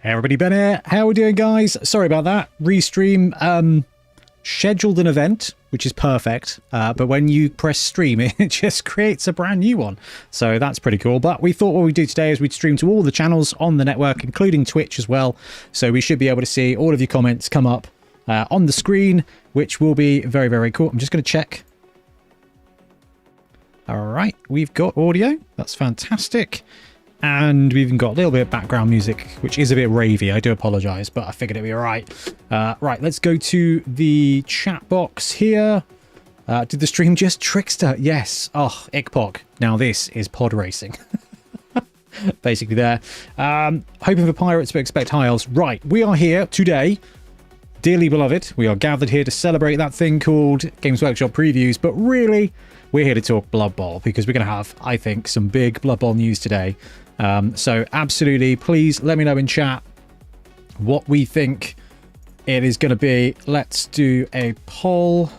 Hey everybody, Ben here. How are we doing, guys? Sorry about that. Restream scheduled an event, which is perfect, but when you press stream, it just creates a brand new one. So that's pretty cool. But we thought what we'd do today is we'd stream to all the channels on the network, including Twitch as well. So we should be able to see all of your comments come up on the screen, which will be very, very cool. I'm just going to check. All right, we've got audio. That's fantastic. And we've even got a little bit of background music, which is a bit ravey. I do apologize, but I figured it'd be all right. Right, let's go to the chat box here. Did the stream just Trickster? Yes. Oh, Ickpog. Now this is pod racing. Basically there. Hoping for pirates, but expect high elves. Right, we are here today. Dearly beloved, we are gathered here to celebrate that thing called Games Workshop previews, but really, we're here to talk Blood Bowl because we're going to have, I think, some big Blood Bowl news today. So absolutely, please let me know in chat what we think it is going to be. Let's do a poll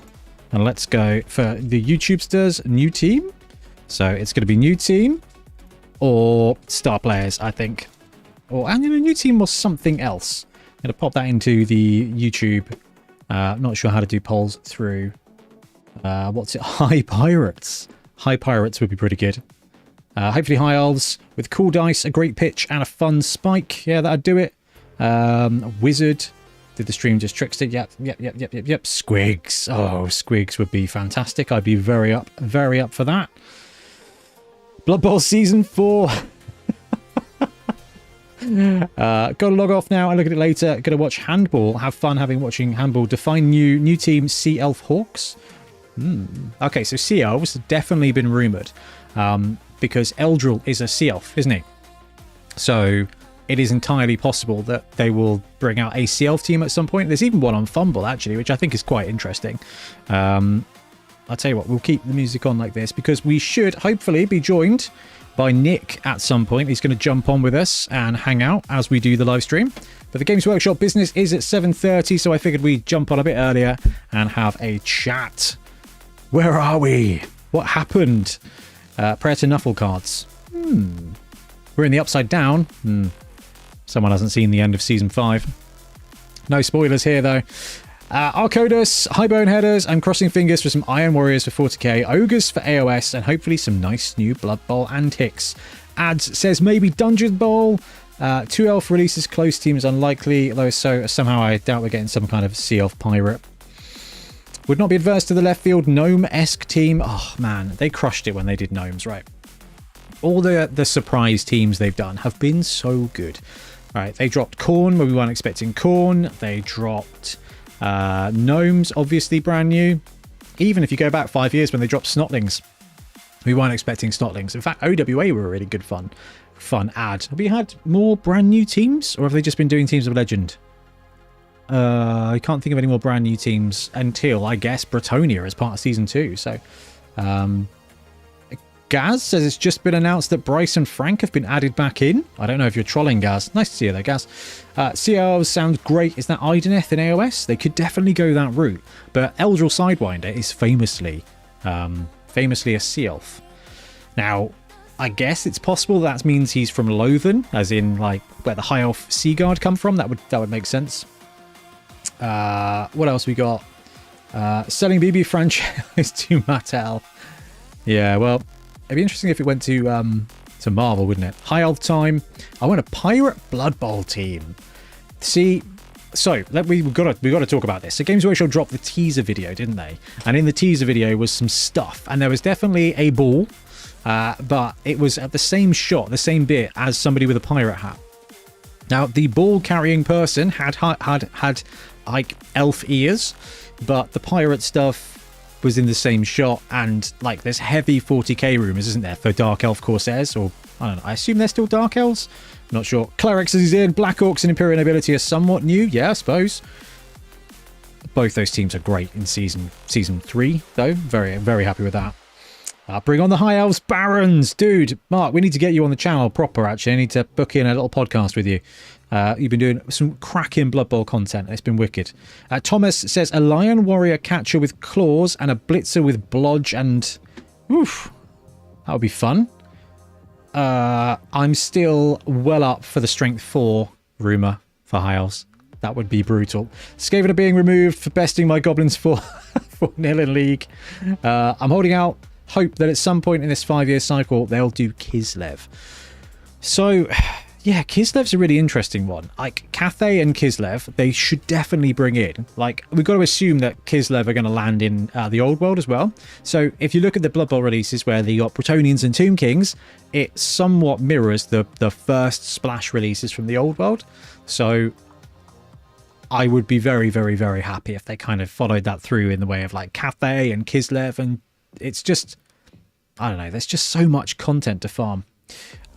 and let's go for the YouTubesters new team. So it's going to be new team or star players, I think. Or and a new team or something else. I'm going to pop that into the YouTube. Not sure how to do polls through. What's it? High Pirates. High Pirates would be pretty good. Hopefully High Elves with cool dice, a great pitch, and a fun spike. Yeah, that'd do it. Wizard. Did the stream just Trickster? Yep. Squigs. Oh, Squigs would be fantastic. I'd be very up for that. Blood Bowl Season 4. Gotta log off now and look at it later. Gonna watch Handball. Have fun watching Handball. Define new team Sea Elf Hawks. Okay, so Sea Elves have definitely been rumoured. Because Eldril is a Sea Elf, isn't he? So it is entirely possible that they will bring out a Sea Elf team at some point. There's even one on Fumble, actually, which I think is quite interesting. I'll tell you what, we'll keep the music on like this because we should hopefully be joined by Nick at some point. He's going to jump on with us and hang out as we do the live stream. But the Games Workshop business is at 7:30, so I figured we'd jump on a bit earlier and have a chat. Where are we? What happened? Prayer to Nuffle cards. We're in the Upside Down. Someone hasn't seen the end of Season 5. No spoilers here, though. Arcodus, High Boneheaders, and crossing fingers for some Iron Warriors for 40k, Ogres for AOS, and hopefully some nice new Blood Bowl antics. Ads says maybe Dungeon Bowl. 2 elf releases close teams unlikely, though so somehow I doubt we're getting some kind of Sea Elf pirate. Would not be adverse to the left field gnome-esque team. Oh man, they crushed it when they did gnomes, right? All the surprise teams they've done have been so good. Right, they dropped Khorne where we weren't expecting Khorne. They dropped gnomes, obviously brand new. Even if you go back 5 years when they dropped Snotlings, we weren't expecting Snotlings. In fact, OWA were a really good fun ad. Have we had more brand new teams, or have they just been doing Teams of Legend? I can't think of any more brand new teams until, I guess, Bretonia as part of Season 2. So, Gaz says it's just been announced that Bryce and Frank have been added back in. I don't know if you're trolling, Gaz. Nice to see you there, Gaz. Sea Elves sounds great. Is that Ideneth in AOS? They could definitely go that route. But Eldril Sidewinder is famously a Sea Elf. Now, I guess it's possible that means he's from Lothen, as in, like, where the High Elf Sea Guard come from. That would make sense. What else we got? Selling BB franchise to Mattel. Yeah, well, it'd be interesting if it went to Marvel, wouldn't it? High Elf time. I want a pirate Blood Bowl team. See, so we've got to talk about this. So Games Workshop dropped the teaser video, didn't they? And in the teaser video was some stuff, and there was definitely a ball, but it was at the same shot, the same bit as somebody with a pirate hat. Now, the ball carrying person had like elf ears, but the pirate stuff was in the same shot, and like there's heavy 40k rumors, isn't there, for Dark Elf Corsairs, or I don't know, I assume they're still Dark Elves? Not sure. Clerics is in, Black Orcs and Imperial Nobility are somewhat new, yeah, I suppose. Both those teams are great in season 3, though. Very, very happy with that. Bring on the High Elves Barons. Dude, Mark, we need to get you on the channel proper, actually. I need to book in a little podcast with you. You've been doing some cracking Blood Bowl content. It's been wicked. Thomas says, a Lion Warrior catcher with claws and a Blitzer with blodge and... Oof. That would be fun. I'm still well up for the Strength 4 Rumour for High Elves. That would be brutal. Skaven are being removed for besting my goblins for 4-0 in League. I'm holding out hope that at some point in this 5-year cycle, they'll do Kislev. So, yeah, Kislev's a really interesting one. Like, Cathay and Kislev, they should definitely bring in. Like, we've got to assume that Kislev are going to land in the old world as well. So, if you look at the Blood Bowl releases where they got Bretonnians and Tomb Kings, it somewhat mirrors the first Splash releases from the old world. So, I would be very, very, very happy if they kind of followed that through in the way of like Cathay and Kislev, and it's just, I don't know, there's just so much content to farm.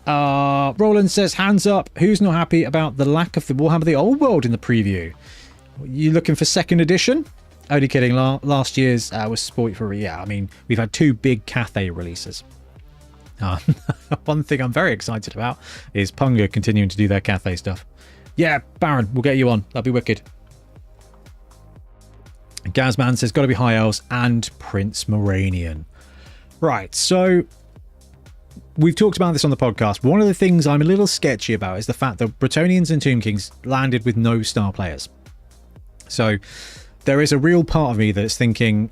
Roland says, hands up, who's not happy about the lack of the Warhammer the Old World in the preview? You looking for second edition? Only kidding, last year's was sport for, yeah, I mean, we've had 2 big Cathay releases. One thing I'm very excited about is Punga continuing to do their Cathay stuff. Yeah, Baron, we'll get you on. That'll be wicked. Gazman says, got to be High Elves and Prince Moranian. Right, so we've talked about this on the podcast. One of the things I'm a little sketchy about is the fact that Bretonnians and Tomb Kings landed with no star players. So there is a real part of me that's thinking,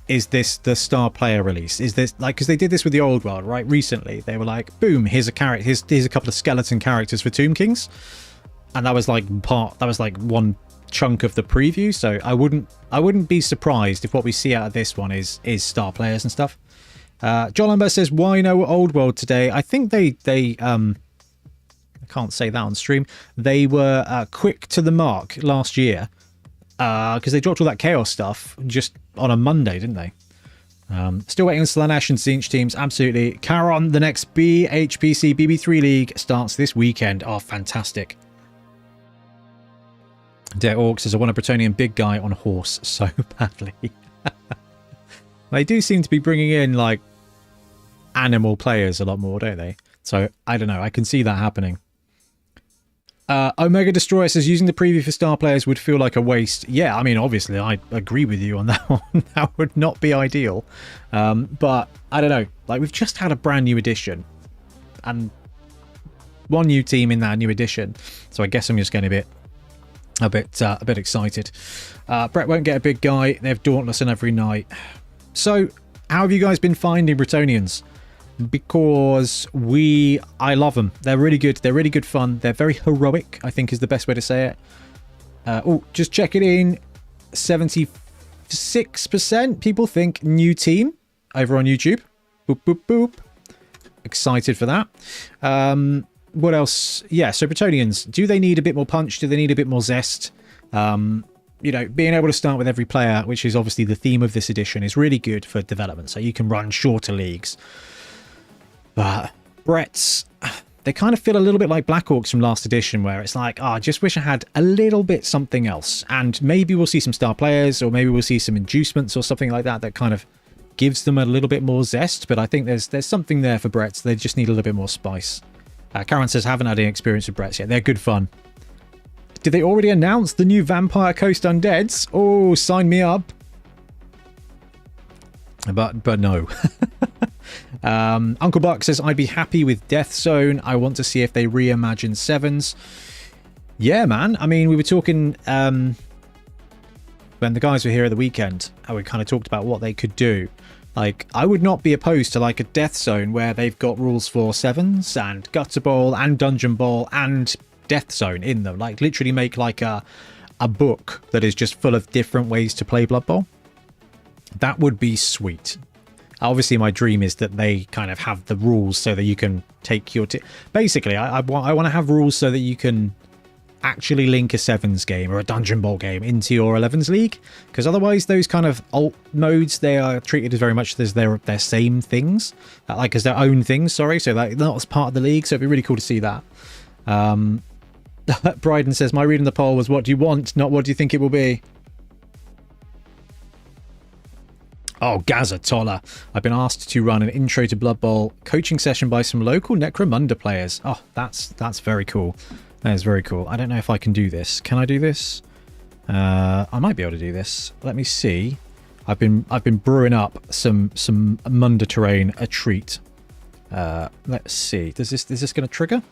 is this the star player release? Is this like, because they did this with the old world, right? Recently, they were like, boom, here's a character, here's a couple of skeleton characters for Tomb Kings. And that was like one chunk of the preview. So I wouldn't be surprised if what we see out of this one is star players and stuff. John Lambert says, why no old world today? I think they I can't say that on stream. They were quick to the mark last year because they dropped all that chaos stuff just on a Monday, didn't they? Still waiting on Slaanesh and Zinch teams. Absolutely. Caron, the next BHPC BB3 League starts this weekend. Oh, fantastic. Dare Orc says, I want a Bretonnian big guy on horse so badly. They do seem to be bringing in, like, animal players a lot more, don't they? So, I don't know. I can see that happening. Omega Destroyer says, using the preview for star players would feel like a waste. Yeah, I mean, obviously, I agree with you on that one. That would not be ideal. But, I don't know. Like, we've just had a brand new edition. And one new team in that new edition. So, I guess I'm just getting a bit excited. Brett won't get a big guy. They have Dauntless on every night. So, how have you guys been finding Bretonnians? Because I love them. They're really good. They're really good fun. They're very heroic, I think is the best way to say it. Just check it in. 76% people think new team over on YouTube. Boop, boop, boop. Excited for that. What else? Yeah, so Bretonnians, do they need a bit more punch? Do they need a bit more zest? You know, being able to start with every player, which is obviously the theme of this edition, is really good for development. So you can run shorter leagues. But Brett's, they kind of feel a little bit like Black Orcs from last edition, where it's like, I just wish I had a little bit something else. And maybe we'll see some star players, or maybe we'll see some inducements or something like that kind of gives them a little bit more zest. But I think there's something there for Brett's. They just need a little bit more spice. Karen says, haven't had any experience with Brett's yet. They're good fun. Did they already announce the new Vampire Coast Undeads? Oh, sign me up. But no. Uncle Buck says, I'd be happy with Death Zone. I want to see if they reimagine Sevens. Yeah, man. I mean, we were talking when the guys were here at the weekend, and we kind of talked about what they could do. Like, I would not be opposed to like a Death Zone where they've got rules for Sevens and Gutter Bowl and Dungeon Bowl and Death Zone in them. Like, literally make like a book that is just full of different ways to play Blood Bowl. That would be sweet. Obviously, my dream is that they kind of have the rules so that you can take your... Basically, I want to have rules so that you can actually link a Sevens game or a Dungeon Bowl game into your 11s league. Because otherwise, those kind of alt modes, they are treated as very much as their same things. Like, as their own things, sorry. So like, not as part of the league. So it'd be really cool to see that. Bryden says, my reading the poll was, what do you want, not what do you think it will be? Oh, Gaza Toller. I've been asked to run an intro to Blood Bowl coaching session by some local Necromunda players. Oh, that's very cool. That is very cool. I don't know if I can do this. Can I do this? I might be able to do this. Let me see. I've been brewing up some Munda terrain a treat. Let's see. Is this going to trigger?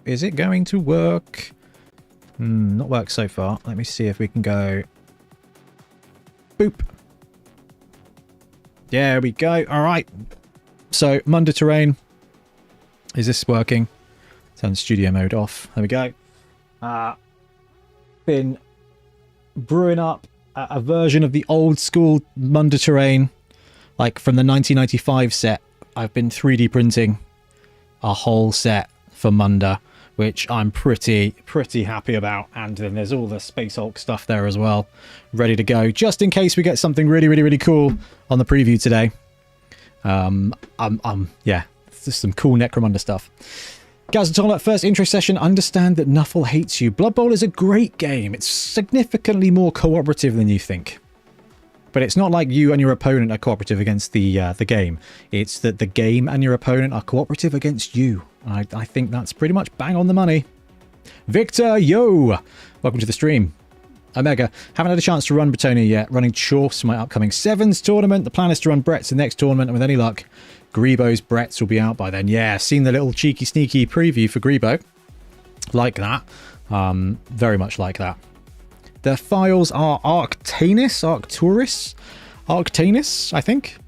Is it going to work? Not worked so far. Let me see if we can go... Boop. There we go. All right. So, Munda terrain. Is this working? Turn studio mode off. There we go. Been brewing up a version of the old school Munda terrain. Like from the 1995 set. I've been 3D printing a whole set for Munda, which I'm pretty happy about. And then there's all the Space Hulk stuff there as well, ready to go, just in case we get something really cool on the preview today. Yeah, just some cool Necromunda stuff. Gazatola, first intro session, understand that Nuffle hates you. Blood Bowl is a great game. It's significantly more cooperative than you think. But it's not like you and your opponent are cooperative against the game. It's that the game and your opponent are cooperative against you. I think that's pretty much bang on the money. Victor, yo! Welcome to the stream. Omega, haven't had a chance to run Bretonia yet. Running Chorfs for my upcoming Sevens tournament. The plan is to run Brett's the next tournament, and with any luck, Grebo's Brett's will be out by then. Yeah, seen the little cheeky sneaky preview for Grebo. Like that. Very much like that. The files are Arctanus, I think.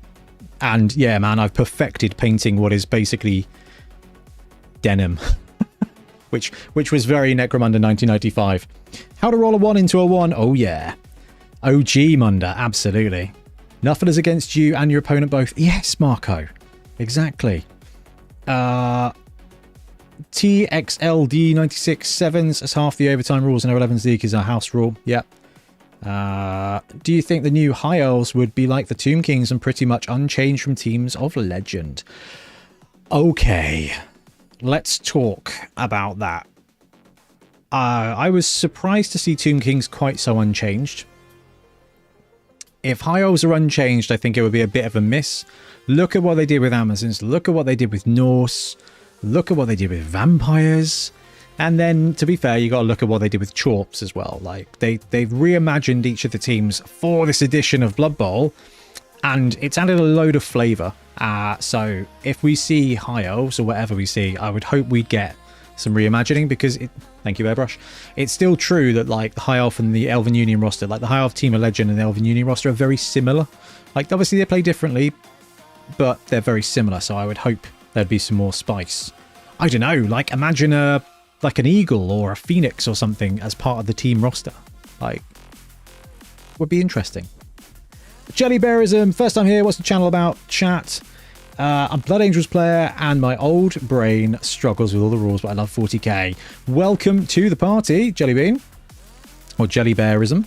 And yeah, man, I've perfected painting what is basically denim, which was very Necromunda 1995. How to roll a 1 into a 1? Oh yeah. OG Munda, absolutely. Nuffle is against you and your opponent both. Yes, Marco. Exactly. TXLD 96 sevens as half the overtime rules in our 11's league is our house rule. Yep. Do you think the new High Elves would be like the Tomb Kings and pretty much unchanged from teams of legend? Okay, let's talk about that. I was surprised to see Tomb Kings quite so unchanged. If High Elves are unchanged, I think it would be a bit of a miss. Look at what they did with Amazons. Look at what they did with Norse. Look at what they did with vampires. And then, to be fair, you got to look at what they did with Chorps as well. Like, they've reimagined each of the teams for this edition of Blood Bowl, and it's added a load of flavour. So, if we see High Elves, or whatever we see, I would hope we get some reimagining, because thank you, Airbrush. It's still true that, like, the High Elf and the Elven Union roster, like the High Elf Team of Legend and the Elven Union roster are very similar. Like, obviously they play differently, but they're very similar, so I would hope there'd be some more spice. I don't know, like, imagine like an eagle or a phoenix or something as part of the team roster. Like, would be interesting. Jellybearism, first time here, what's the channel about? Chat. I'm Blood Angels player and my old brain struggles with all the rules, but I love 40k. Welcome to the party, Jellybean. Or Jellybearism.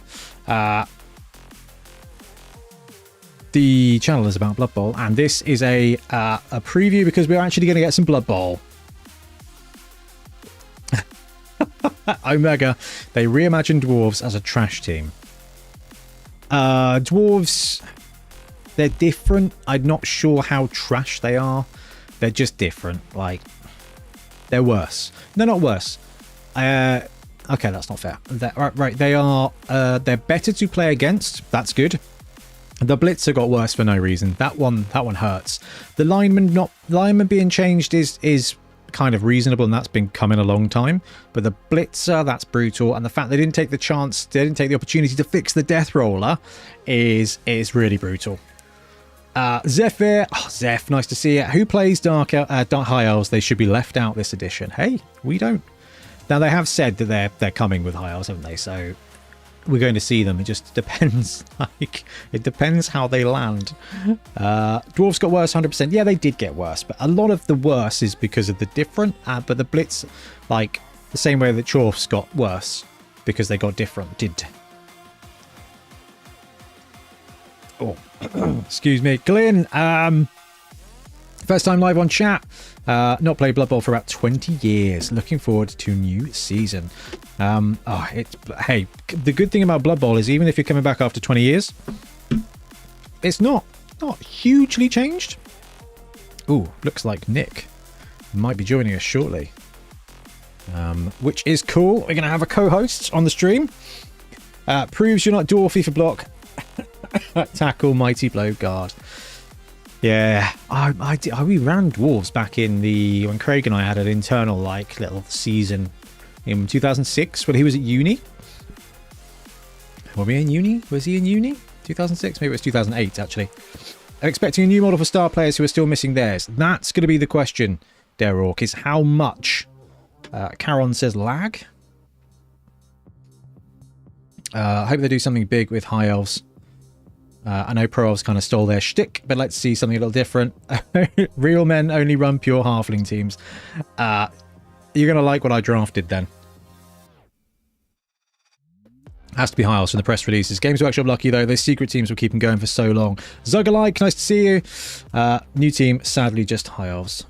The channel is about Blood Bowl, and this is a preview because we're actually going to get some Blood Bowl. Omega, they reimagined dwarves as a trash team. Dwarves, they're different. I'm not sure how trash they are. They're just different. Like, they're worse. No, not worse. Okay, that's not fair. Right, they are. They're better to play against. That's good. The Blitzer got worse for no reason. That one hurts. The lineman being changed is kind of reasonable, and that's been coming a long time. But the Blitzer, that's brutal. And the fact they didn't take the chance, they didn't take the opportunity to fix the Death Roller is really brutal. Zephyr, Zeph, nice to see you. Who plays Dark High Elves? They should be left out this edition. Hey, we don't. Now they have said that they're coming with High Elves, haven't they? So we're going to see them. It just depends. Like, it depends how they land. Dwarves got worse, 100%. Yeah, they did get worse, but a lot of the worse is because of the different. But the Blitz, like the same way that Chorfs got worse because they got different. Oh, excuse me, Glyn. First time live on chat. Not played Blood Bowl for about 20 years. Looking forward to new season. Hey, the good thing about Blood Bowl is even if you're coming back after 20 years, it's not hugely changed. Ooh, looks like Nick might be joining us shortly, which is cool. We're gonna have a co-host on the stream. Proves you're not dwarfy for block. Tackle, mighty blow, guard. Yeah, we ran dwarves back in when Craig and I had an internal like little season in 2006 when he was at uni. Were we in uni? Was he in uni? 2006? Maybe it was 2008 actually. I'm expecting a new model for star players who are still missing theirs. That's going to be the question, Derork, is how much. Caron says lag. I hope they do something big with high elves. I know pro elves kind of stole their shtick, but let's see something a little different. Real men only run pure halfling teams. You're going to like what I drafted then. Has to be high elves from the press releases. Games Workshop lucky though. Those secret teams will keep them going for so long. Zugalike, nice to see you. New team, sadly just high elves.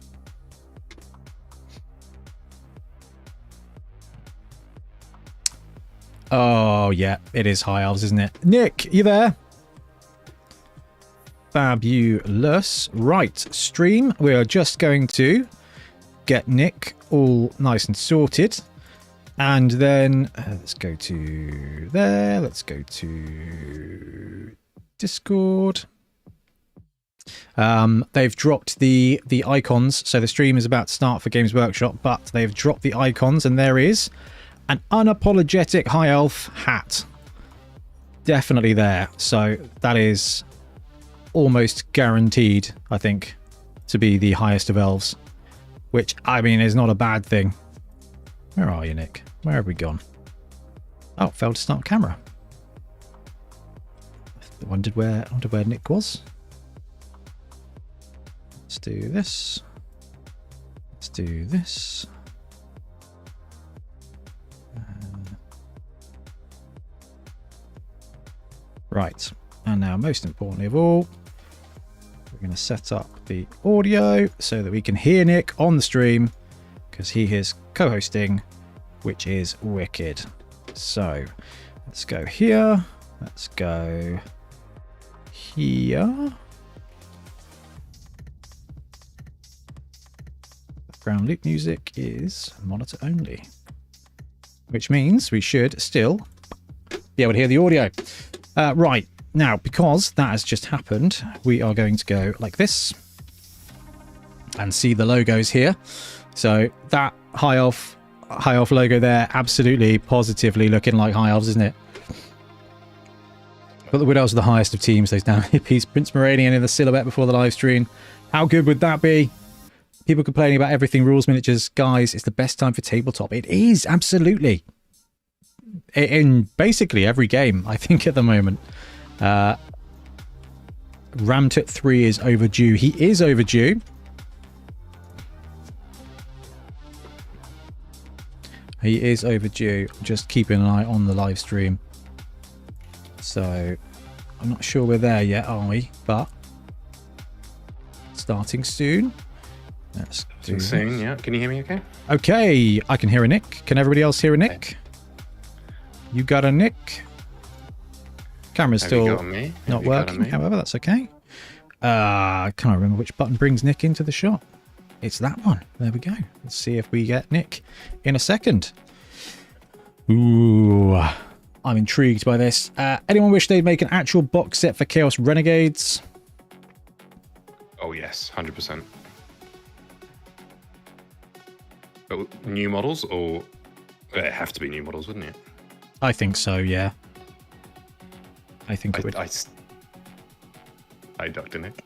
Oh yeah, it is high elves, isn't it? Nick, you there? Fabulous. Right, stream. We are just going to get Nick all nice and sorted. And then let's go to there. Let's go to Discord. They've dropped the icons. So the stream is about to start for Games Workshop, but they've dropped the icons and there is an unapologetic high elf hat. Definitely there. So that is almost guaranteed, I think, to be the highest of elves, which I mean is not a bad thing. Where are you, Nick? Where have we gone? Oh, failed to start camera. I wondered where Nick was. Let's do this. Let's do this. Right, and now most importantly of all, we're going to set up the audio so that we can hear Nick on the stream because he is co-hosting, which is wicked. So let's go here. Let's go here. Background loop music is monitor only, which means we should still be able to hear the audio. Right, now, because that has just happened, we are going to go like this and see the logos here. So that high elf logo there, absolutely positively looking like high elves, isn't it? But the Wood Elves are the highest of teams, those damn hippies. Prince Moranian in the silhouette before the live stream. How good would that be? People complaining about everything rules miniatures. Guys, it's the best time for tabletop. It is, absolutely. In basically every game, I think, at the moment. Ramtut 3 is overdue. He is overdue. He is overdue. Just keeping an eye on the live stream. So, I'm not sure we're there yet, are we? But, starting soon. Let's do soon, yeah. Can you hear me okay? Okay, I can hear a Nick. Can everybody else hear a Nick? Okay. You got a Nick? Camera's still not working, however, that's okay. I can't remember which button brings Nick into the shot. It's that one. There we go. Let's see if we get Nick in a second. Ooh, I'm intrigued by this. Anyone wish they'd make an actual box set for Chaos Renegades? Oh, yes, 100%. But new models, or it have to be new models, wouldn't it? I think so, yeah. I think it would. Hi, Dr. Nick.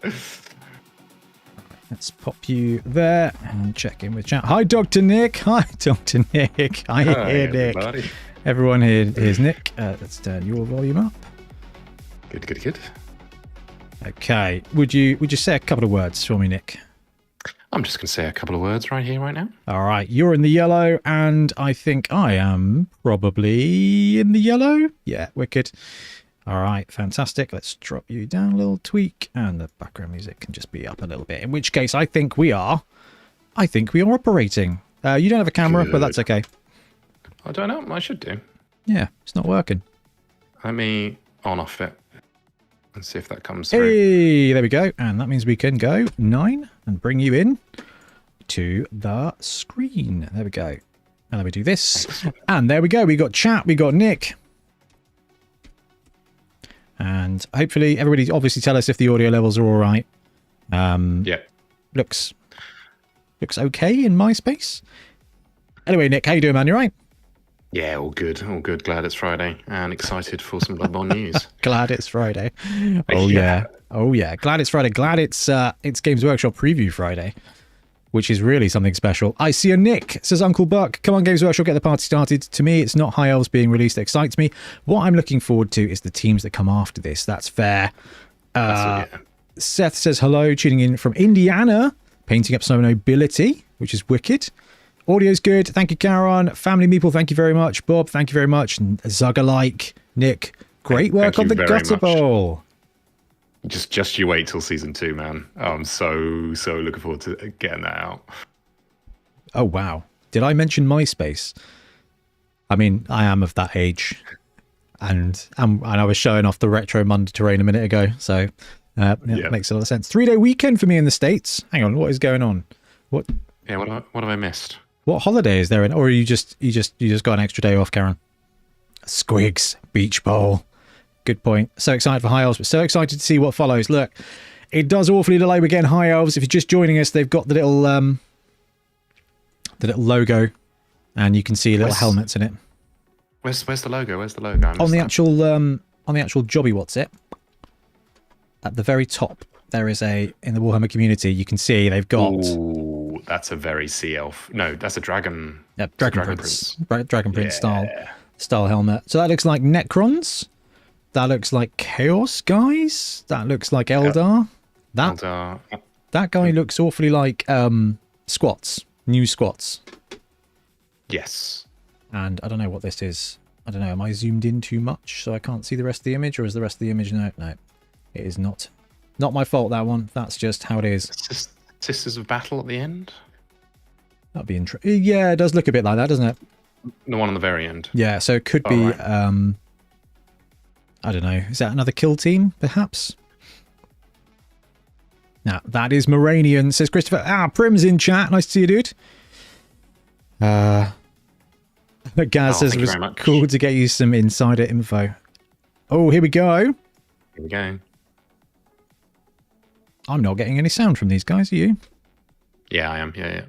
Let's pop you there and check in with chat. Hi, Dr. Nick. Hi, Dr. Nick. Hi, Nick. Everybody. Everyone here is Nick. Let's turn your volume up. Good, good, good. Okay. Would you say a couple of words for me, Nick? I'm just going to say a couple of words right here, right now. All right. You're in the yellow, and I think I am probably in the yellow. Yeah, wicked. All right, fantastic. Let's drop you down a little tweak, and the background music can just be up a little bit. In which case, I think we are operating. You don't have a camera, but that's okay. I don't know. I should do. Yeah, it's not working. Let me on off it and see if that comes through. Hey, there we go. And that means we can go 9 and bring you in to the screen. There we go. And then we do this. Excellent. And there we go. We got chat. We got Nick. And hopefully everybody obviously tell us if the audio levels are all right. Yeah. Looks okay in MySpace. Anyway, Nick, how you doing, man? You right? Yeah, all good. All good. Glad it's Friday and excited for some Bloodborne news. Glad it's Friday. Oh yeah. Oh yeah. Glad it's Friday. Glad it's Games Workshop Preview Friday, which is really something special. I see a Nick, says Uncle Buck. Come on, Games Workshop, get the party started. To me, it's not High Elves being released that excites me. What I'm looking forward to is the teams that come after this. That's fair. Seth says hello, tuning in from Indiana, painting up some nobility, which is wicked. Audio's good. Thank you, Karen. Family Meeple, thank you very much. Bob, thank you very much. And Zugger-like. Nick, great work on the Gutter Bowl. Just you wait till season 2, man. I'm so looking forward to getting that out. Oh, wow. Did I mention MySpace? I mean, I am of that age. And I was showing off the retro Monday terrain a minute ago. So it makes a lot of sense. 3-day weekend for me in the States. Hang on, what is going on? What? Yeah, what have I missed? What holiday is there in? Or you just got an extra day off, Karen? Squigs, Beach Bowl. Good point. So excited for High Elves, but so excited to see what follows. Look, it does awfully delay again. High Elves. If you're just joining us, they've got the little logo, and you can see little helmets in it. Where's the logo? Where's the logo? On the actual jobby, what's it? At the very top, there is in the Warhammer community. You can see they've got. Ooh, that's a very sea elf. No, that's a dragon. Yeah, Dragon Prince. Dragon Prince style helmet. So that looks like Necrons. That looks like Chaos guys. That looks like Eldar. That guy looks awfully like Squats. New Squats. Yes. And I don't know what this is. I don't know. Am I zoomed in too much so I can't see the rest of the image, or is the rest of the image? No, it is not. Not my fault, that one. That's just how it is. It's just Sisters of Battle at the end. That'd be interesting. Yeah, it does look a bit like that, doesn't it? The one on the very end. Yeah, so it could be. Right. I don't know. Is that another kill team, perhaps? Now, that is Moranian, says Christopher. Prim's in chat. Nice to see you, dude. Gaz says it was cool to get you some insider info. Oh, here we go. Here we go. I'm not getting any sound from these guys, are you? Yeah, I am. Yeah.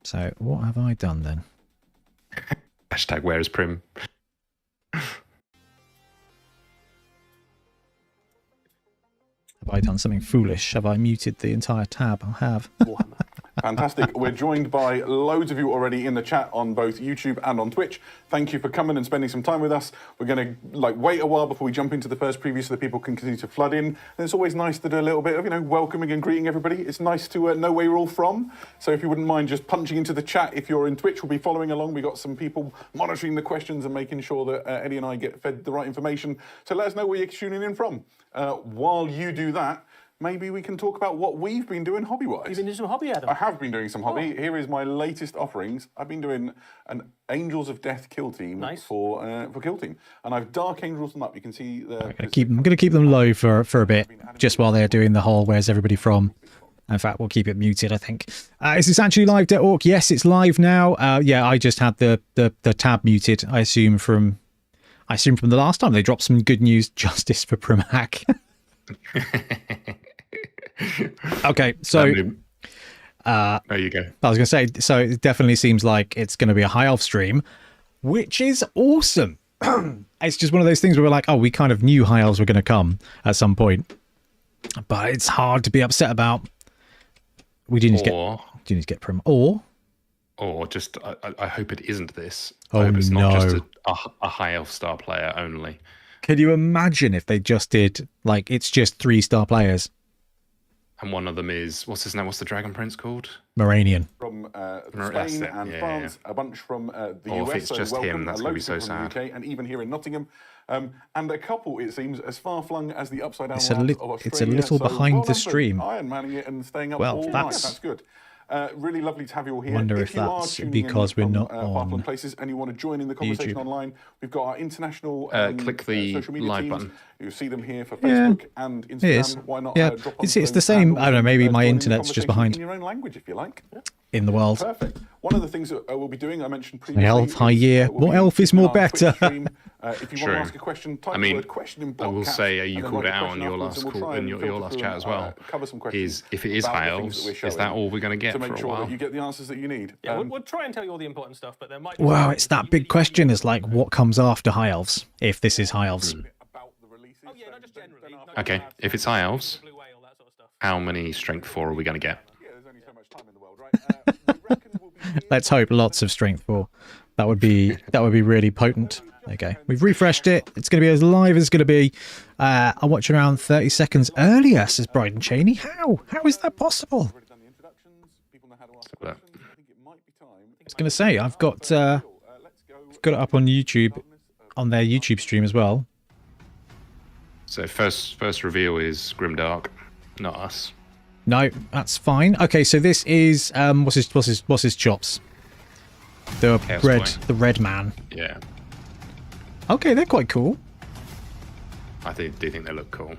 So, what have I done then? Hashtag where is Prim? Have I done something foolish? Have I muted the entire tab? I have. Fantastic. We're joined by loads of you already in the chat on both YouTube and on Twitch. Thank you for coming and spending some time with us. We're going to wait a while before we jump into the first preview so that people can continue to flood in. And it's always nice to do a little bit of, welcoming and greeting everybody. It's nice to know where you're all from. So if you wouldn't mind just punching into the chat, if you're in Twitch, we'll be following along. We've got some people monitoring the questions and making sure that Eddie and I get fed the right information. So let us know where you're tuning in from. While you do that, maybe we can talk about what we've been doing hobby-wise. You've been doing some hobby, Adam? I have been doing some hobby. Here is my latest offerings. I've been doing an Angels of Death kill team for kill team, and I've Dark Angels them up. You can see the. I'm going to keep them low for a bit, just while they're doing the whole "Where's everybody from?" In fact, we'll keep it muted, I think. Is this actually live, Det Orc? Yes, it's live now. Yeah, I just had the tab muted. I assume from the last time they dropped some good news. Justice for Primac. Okay, so there you go. I was going to say, so it definitely seems like it's going to be a High Elf stream, which is awesome. It's just one of those things where we're like, oh, we kind of knew High Elves were going to come at some point, but it's hard to be upset about. We do need to get Prim, or just I hope it isn't this. Oh, I hope it's not no. just a High Elf star player only. Can you imagine if they just did, it's just 3-star players? And one of them is, what's his name? What's the Dragon Prince called? Moranian. From Spain and France, a bunch from the US. If it's just him, that's going to be so sad. UK, and even here in Nottingham. And a couple, it seems, as far-flung as the Upside Down It's Lands of Australia. It's a little behind the stream. Iron Manning it and staying up all night. That's good. Really lovely to have you all here. Wonder if that's because we're not on places and you want to join in the conversation online, we've got our international click the social media live teams. button. You see them here for Facebook and Instagram. It is. Why not? Yeah, Drop it's the same. I don't know. Maybe my internet's just behind. In your own language, if you like. in the world. Perfect. One of the things that we'll be doing, I mentioned The previously. elf, high year. What elf is more better? If you want to ask a question, type the word question in I will block say, caps, you and then called it write the out on question your afterwards, last and we'll call, try in and your filter last through chat and, as well. cover some questions Is if it is about high the things elves, that we're is that showing all we're going to get to for make a sure that while? you get the answers that you need. Yeah, we'll try and tell you all the important stuff, but there might be Well, it's that big question. Is like, what comes after high elves? If this is high elves. About the releases. Oh yeah, not just generally. Okay, if it's high elves, how many strength 4 are we going to get? Yeah, there's only so much time in the world, right? We reckon we'll be here Let's hope lots of strength 4. That would be really potent. Okay, we've refreshed it. It's going to be as live as it's going to be. I watch around 30 seconds earlier, says Bryden Cheney. How is that possible? already done the introductions. People know how to ask questions. I think it might be time. I was going to say, I've got it up on YouTube, on their YouTube stream as well. So first reveal is Grimdark, not us. No, that's fine. Okay, so this is what's his chops? The Chaos red, Boy. the red man. Yeah, Okay, they're quite cool. I do think they look cool.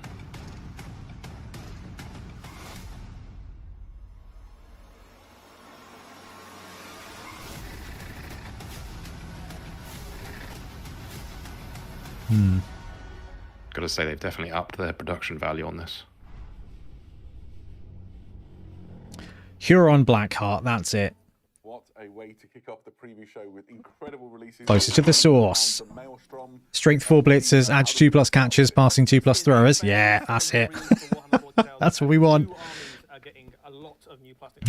Got to say, they've definitely upped their production value on this. Huron Blackheart, that's it. What a way to kick off the preview show with incredible releases. Closer to the source. From Maelstrom. Strength 4 blitzers, edge 2+ catchers, passing 2+ throwers. Yeah, that's it. That's what we want.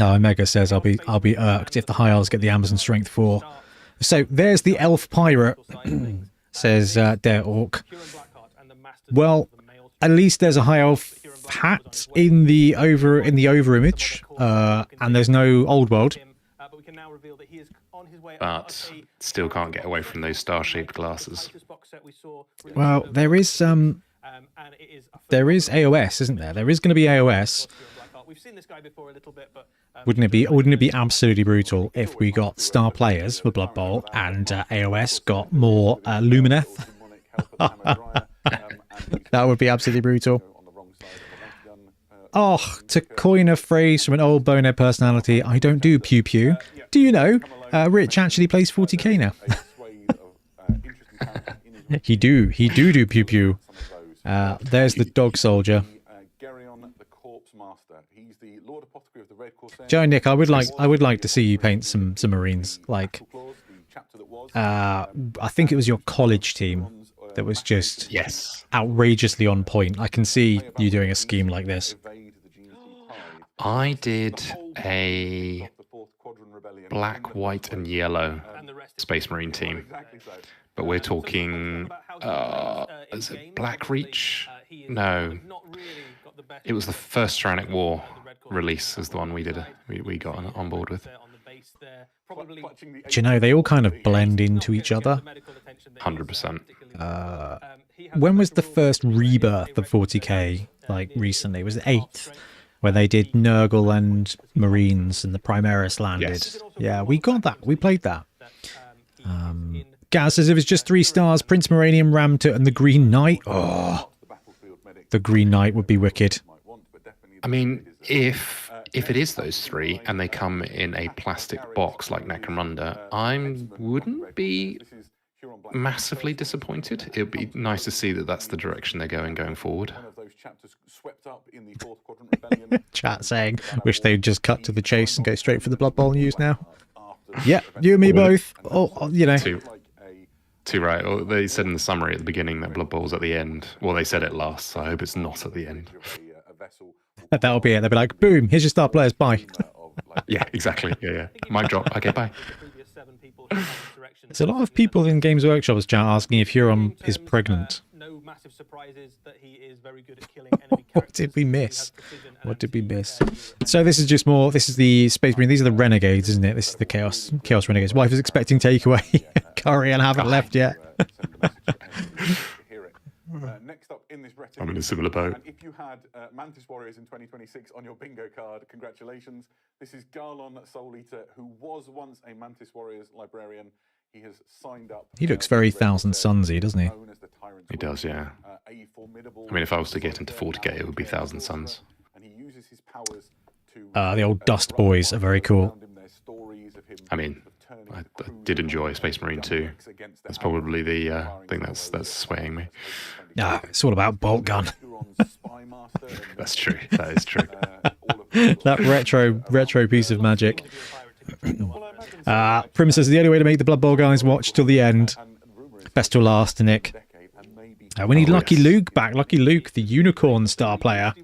Oh, Omega says I'll be irked if the high elves get the Amazon Strength 4. So there's the elf pirate, says Dare Orc. Well, at least there's a high elf hat in the over image, and there's no old world. But still can't get away from those star-shaped glasses. Well, there is AOS, isn't there? There is going to be AOS. Wouldn't it be absolutely brutal if we got star players for Blood Bowl and AOS got more Lumineth? That would be absolutely brutal. Oh, to coin a phrase from an old Bonehead personality, I don't do pew pew. Do you know? Rich actually plays 40k now. He do pew pew. There's the dog soldier. Joe Nick, I would like to see you paint some Marines. Like, I think it was your college team that was just outrageously on point. I can see you doing a scheme like this. I did a black, white, and yellow Space Marine team, but we're talking is it Black Reach? No, it was the first Tyrannic War release is the one we got on board with. Do you know, they all kind of blend into each other. 100%. When was the first rebirth of 40k? Like recently, was it 8th? Where they did Nurgle and Marines and the Primaris landed. Yes. Yeah, we got that. We played that. Gaz says if it's just 3 stars, Prince Moranium, Ramtut, and the Green Knight. Oh, the Green Knight would be wicked. I mean, if it is those 3 and they come in a plastic box like Necromunda, I wouldn't be massively disappointed. It would be nice to see that that's the direction they're going forward. Chat saying, wish they'd just cut to the chase and go straight for the Blood Bowl news now. Yeah, you and me both. Oh, you know. Too right. Well, they said in the summary at the beginning that Blood Bowl's at the end. Well, they said it last, so I hope it's not at the end. That'll be it. They'll be like, boom, here's your star players, bye. Yeah, exactly. Yeah. Mic drop. Okay, bye. There's a lot of people in Games Workshop's chat asking if Huron is pregnant. No massive surprises that he is very good at killing enemy What did we miss? What did we miss? So this is just more, this is the Space Marine, these are the Renegades, isn't it? This is the Chaos Renegades. Wife is expecting takeaway curry and haven't left yet. Next up in this Brett, I'm in a similar boat. And if you had Mantis Warriors in 2026 on your bingo card, congratulations. This is Garlon Soul Eater, who was once a Mantis Warriors librarian. He has signed up. He looks very Thousand Sunsy, doesn't he? He does, yeah. I mean, if I was to get into 40k, it would be Thousand Suns. And he uses his powers to The old Dust Boys are very cool. I mean, I did enjoy Space Marine 2. That's probably the thing that's swaying me. Nah, it's all about bolt gun. That's true. That is true. That retro piece of magic. Prim says the only way to make the Blood Bowl guys watch till the end. Best till last, Nick. We need Lucky Luke back. Lucky Luke, the unicorn star player.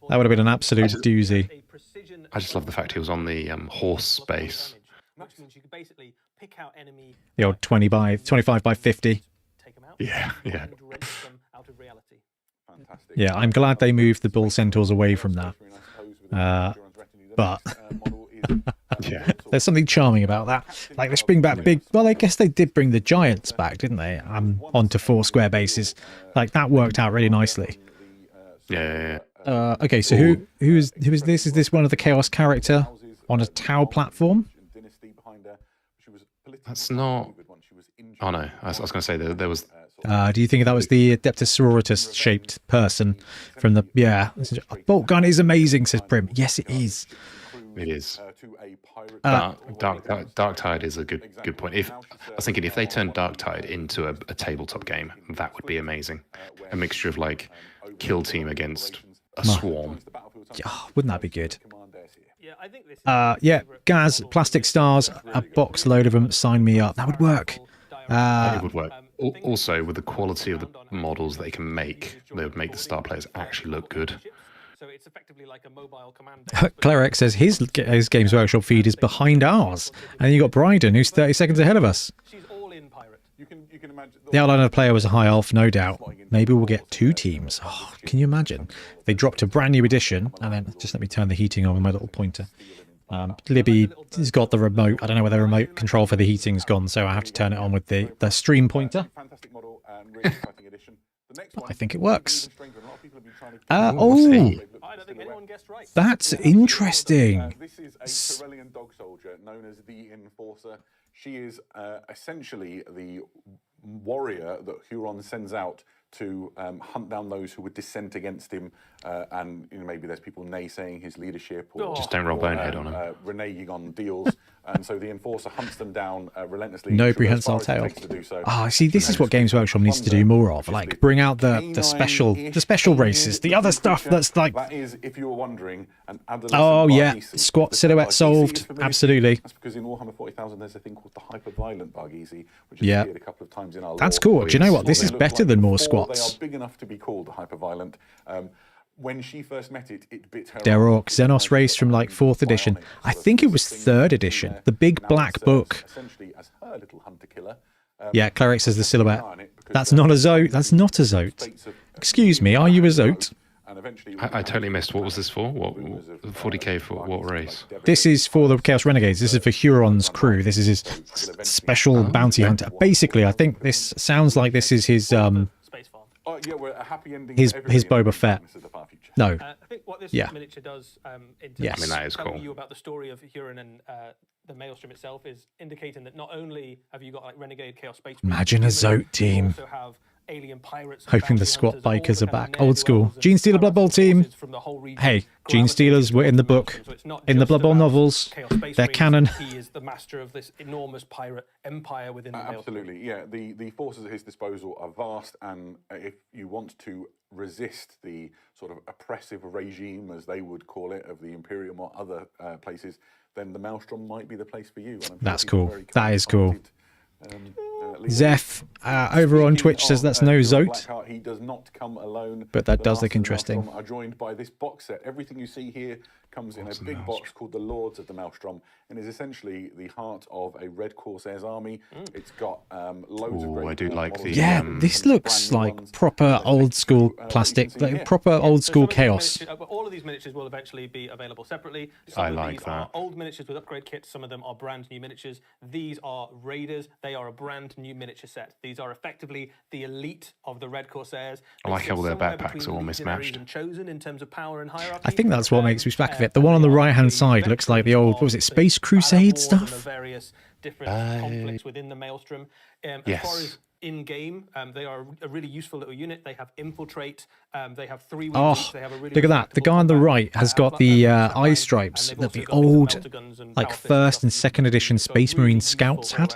That would have been an absolute doozy. I just love the fact he was on the horse space. The old 25 by 50. Yeah. Yeah, I'm glad they moved the bull centaurs away from that. But Yeah. there's something charming about that. Like, let's bring back big. Well, I guess they did bring the giants back, didn't they? Onto 4 square bases. Like, that worked out really nicely. Yeah. Okay, so who is this? Is this one of the Chaos character on a Tau platform? That's not. Oh no, I was going to say there was. Do you think that was the Adeptus Sororitas shaped person from the? Yeah, bolt gun is amazing, says Prim. Yes, it is. It is. Dark Tide is a good point. I was thinking if they turned Dark Tide into a tabletop game, that would be amazing. A mixture of like kill team against a swarm. Oh, wouldn't that be good? Yeah, Gaz, plastic stars, a box load of them. Sign me up. That would work. It would work. Also, with the quality of the models they can make, they would make the star players actually look good. So it's effectively like a mobile command. Cleric says his Games Workshop feed is behind ours, and you got Bryden, who's 30 seconds ahead of us. She's all in pirate. You can imagine The outliner player was a high elf, no doubt. Maybe we'll get 2 teams. Oh, can you imagine? They dropped a brand new edition, and then just let me turn the heating on with my little pointer. Libby has got the remote. I don't know where the remote control for the heating's gone, so I have to turn it on with the stream pointer. fantastic model and really exciting edition. The next one I think it works. I don't think anyone guessed right. That's interesting. This is a Corellian dog soldier known as the Enforcer. She is essentially the warrior that Huron sends out to hunt down those who would dissent against him, and maybe there's people naysaying his leadership, or Just don't roll Bonehead on him. reneging on deals, and so the Enforcer hunts them down relentlessly. No as far prehensile as it tail. takes to do so. Ah, see, this is what Games Workshop needs to do more of. Like, bring out the special races, the other stuff that's like. That is, if you were wondering, an adolescent Oh yeah, Barghese. squat The silhouette Barghese solved. is familiar. Absolutely. That's because in Warhammer 40,000 there's a thing called the hyper-violent Barghese, which has Yeah. appeared a couple of times in our That's lore. cool. Do you know what? This They is look better like than more before squats. They are big enough to be called the hyper-violent. When she first met it, it bit her. Derork, Xenos race from like 4th edition. I think it was 3rd edition. The big black book. Essentially as her little hunter killer. Yeah, Cleric says the silhouette. That's not a Zote. That's not a Zote. Excuse me, are you a Zote? I totally missed. What was this for? What 40k for what race? This is for the Chaos Renegades. This is for Huron's crew. This is his special bounty hunter. Basically, I think this sounds like this is his Space farm. Yeah, we're a happy ending. his to everything Boba in Fett. Promises of Our Future. No. I think what this Yeah. miniature does in terms Yes. of I mean, that is telling cool. you about the story of Huron and the Maelstrom itself is indicating that not only have you got like Renegade Chaos Space Marines, Imagine a but you Zote team. also have alien pirates and Hoping the bounty squat hunters, all bikers the are kind back. of Old school. ne'er-do-wells Gene and Stealer Blood Bowl team. forces from the whole region Hey, Gene gravitating Stealers were in the towards book. Maelstrom. So it's not In the just Blood Bowl about novels. Chaos Space They're Marines, canon. He is the master of this enormous pirate empire within the Maelstrom. Absolutely, yeah. The forces at his disposal are vast, and if you want to resist the sort of oppressive regime, as they would call it, of the Imperium or other places, then the Maelstrom might be the place for you. And I'm sure That's he's a cool. very That is cool. kind-hearted, leader. Zeph over on Twitch says that's no Zote. Blackheart, he does not come alone. But that The does look Masters of interesting. Maelstrom are joined by this box set. Everything you see here comes in a big box called the Lords of the Maelstrom, and is essentially the heart of a Red Corsairs army. It's got loads of Ooh, great I do like models. the, Yeah, this looks like proper old school plastic, like proper old school Some of these chaos. miniatures- all of these miniatures will eventually be available separately. I of like these are that. old miniatures with upgrade kits. Some of them are brand new miniatures. These are Raiders. They are a brand new miniature set. These are effectively the elite of the Red Corsairs. I like They how sit their somewhere backpacks between are all legionaries mismatched. and chosen in terms of power and hierarchy. I think that's what makes me back of it. The one on the right-hand side looks like the old, what was it, Space Crusade Wars and the stuff? various different conflicts within the Maelstrom. As Yes. far as in game. They are a really useful little unit. They have infiltrate. They have 3 Oh, wounds each. They have a really look at that. The guy on the right has got the eye stripes that the old, like, first and second edition Space Marine scouts had.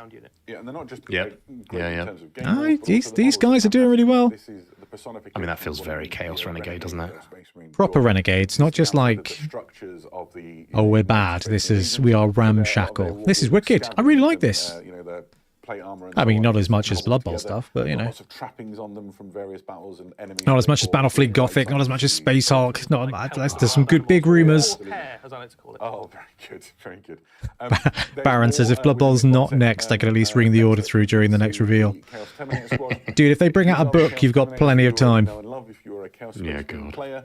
Yeah, and they're not just Yep. great Yeah, in terms of yeah. game rules, but These- also the these models guys are they doing have. really well. This is the personification I mean, that feels of very what Chaos the Renegade, doesn't it? Space Marine Proper draw. renegades, not just It's now like, the structures of the, oh, we're bad. This is, we are ramshackle. This is wicked. I really like this. You know, the plate armor and I mean, so on not is as much as cobbled Blood Bowl together. stuff, but, you They've got know. lots of trappings on them from various battles and enemies. Not as much as Battlefleet Gothic, not as much as Space Hulk. There's some good big rumours. As I like to call it. Oh, very good, very good. Baron says if Blood Bowl's not next, they can at least ring the order through during the next reveal. Dude, if they bring out a book, you've got plenty of time. Yeah, God.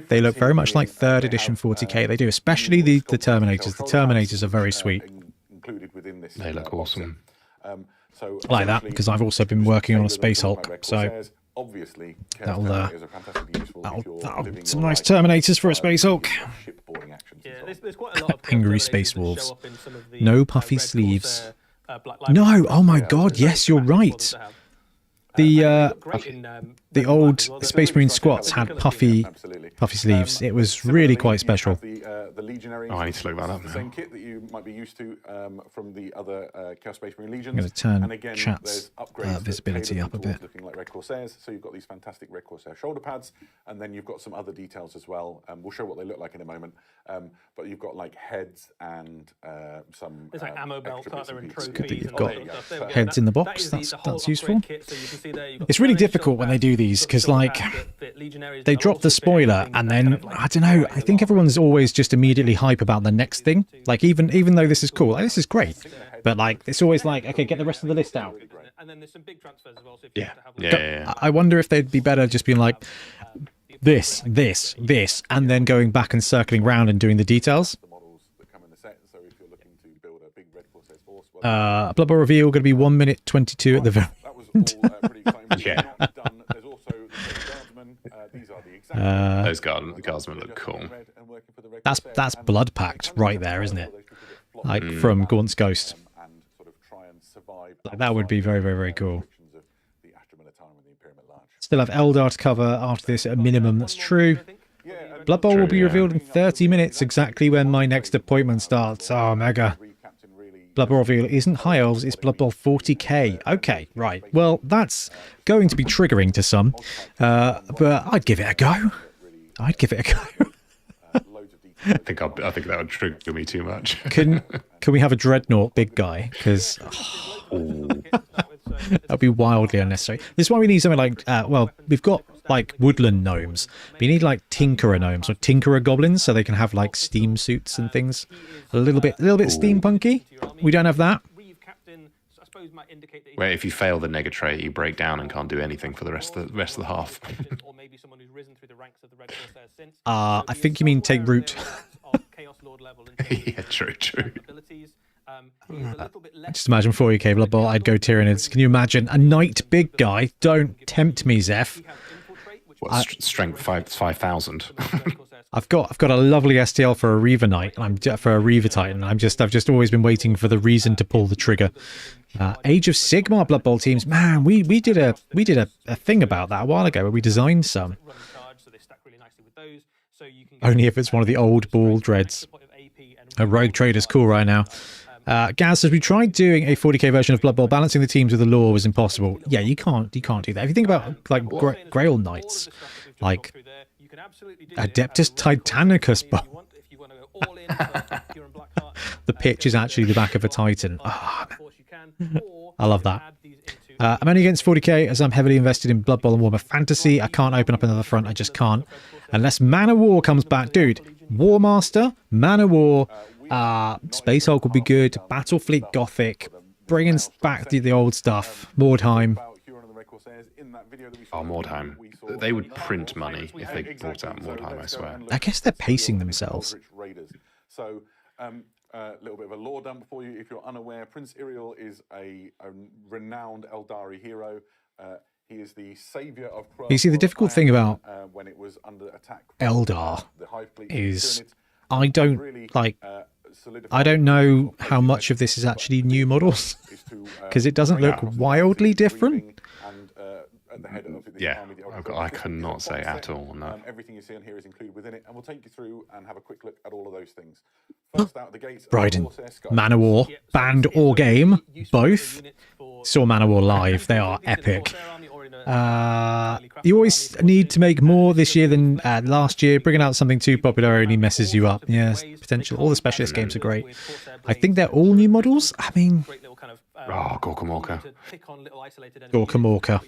They look very much like 3rd edition 40k. They do, especially the Terminators. The Terminators are very sweet. They look awesome. I like that, because I've also been working on a Space Hulk, so that'll some nice Terminators for a Space Hulk. Yeah, there's quite a lot of Angry Chaos Space Terminators that Wolves. show up in some of the, No puffy Red Corsair, sleeves. Black Library No, models. oh my So god, there's yes, very you're fantastic right. models to have. The Great in, the Red old as well. They're Space really Marine striking squats out. had They're colour scheme. puffy sleeves. It was really quite special. Oh, I need to look that up The now. same kit that you might be used to from the other Chaos Space Marine Legions. I'm going to turn And again, chat's there's upgrades that visibility tailor up a towards bit. looking like Red Corsairs. So you've got these fantastic Red Corsair shoulder pads, and then you've got some other details as well. We'll show what they look like in a moment. But you've got like heads and some. There's like ammo belts, extra aren't there, and bits and trophies pieces. and got all that stuff. There we go. heads in the That box. is That's the whole useful. upgrade kit. So you can see there, you've got It's really Terminator difficult when they do these, shoulder because pads, like shoulder pads that fit Legionaries, they but drop the also fit spoiler anything and that then kind of, like, I don't know. I think everyone's always just immediately hype about the next thing. Like even though this is cool, like, this is great, but like it's always like, okay, get the rest of the list out. And then there's some big transfers as well. So if you Yeah. want to have Yeah. I wonder if they'd be better just being like this, and then going back and circling round and doing the details. The models that come in the set. So if you're looking to build a big Red Corsair force, well, Blood Bowl reveal going to be 1 minute 22 at the very. that was all pretty exciting. But Yeah. not done. There's also the Guardsmen. These are the exact. Those guardsmen look cool. That's blood packed right there, isn't it? Like from Gaunt's Ghost. And sort of try and survive. Like, that would be very, very, very cool. Restrictions of the Astra Militarum and the Imperium at large. Still have Eldar to cover after this at a minimum. That's true. Yeah, and Blood Bowl will be True, yeah. revealed in 30 minutes, exactly when my next appointment starts. Oh, mega. Captain really. Blood Bowl reveal isn't High Elves, it's Blood Bowl 40k. Okay, right. Well, that's going to be triggering to some, but I'd give it a go. I'd give it a go. Loads of detail. I think that would trigger me too much. Can we have a Dreadnought big guy? Because that'd be wildly unnecessary. This is why we need something like, well, we've got like woodland gnomes. We need like tinkerer gnomes or tinkerer goblins, so they can have like steam suits and things. A little bit steampunky. We don't have that. Where if you fail the nega trait, you break down and can't do anything for the rest of the half. I think you mean take root. Yeah, true. Just imagine 40k Blood Bowl. I'd go Tyranids. Can you imagine a knight big guy? Don't tempt me, Zeph. What, strength 5,000. I've got a lovely STL for a Reaver Knight, and I'm for a Reaver Titan. I've just always been waiting for the reason to pull the trigger. Age of Sigmar Blood Bowl teams, man, we did a thing about that a while ago where we designed some. Only if it's one of the old ball dreads. A Rogue Trader's cool right now. Gaz says we tried doing a 40k version of Blood Bowl. Balancing the teams with the lore was impossible. Yeah, you can't do that. If you think about like Grail Knights, like Adeptus Titanicus Bowl. The pitch is actually the back of a Titan. Oh, I love that. I'm only against 40k as I'm heavily invested in Blood Bowl and Warhammer Fantasy. I can't open up another front. I just can't. Unless Man of War comes back. Dude, War Master, Man of War, Space Hulk would be good. Battlefleet Gothic, bringing back the old stuff. Mordheim. Oh, Mordheim. They would print money if they brought out Mordheim, I swear. I guess they're pacing themselves. So, a little bit of a lore dump for you. If you're unaware, Prince Iriel is a renowned Eldari hero. He is the savior of. You see, the difficult thing about when it was under attack, Eldar the Hive Fleet is Tyranids, I don't know how much of this is actually new models because it doesn't look wildly different. at the head of this Yeah, army. I cannot say at all on that. Everything you see on here is included within it, and we'll take you through and have a quick look at all of those things. First out of the gates, Bryden, Man of War, band or game, both. Saw Man of War live. They are epic. You always need to make more this year than last year. Bringing out something too popular only messes you up. Yes, potential. All the specialist games are great. I think they're all new models. I mean, Gorkamorka. Gorkamorka.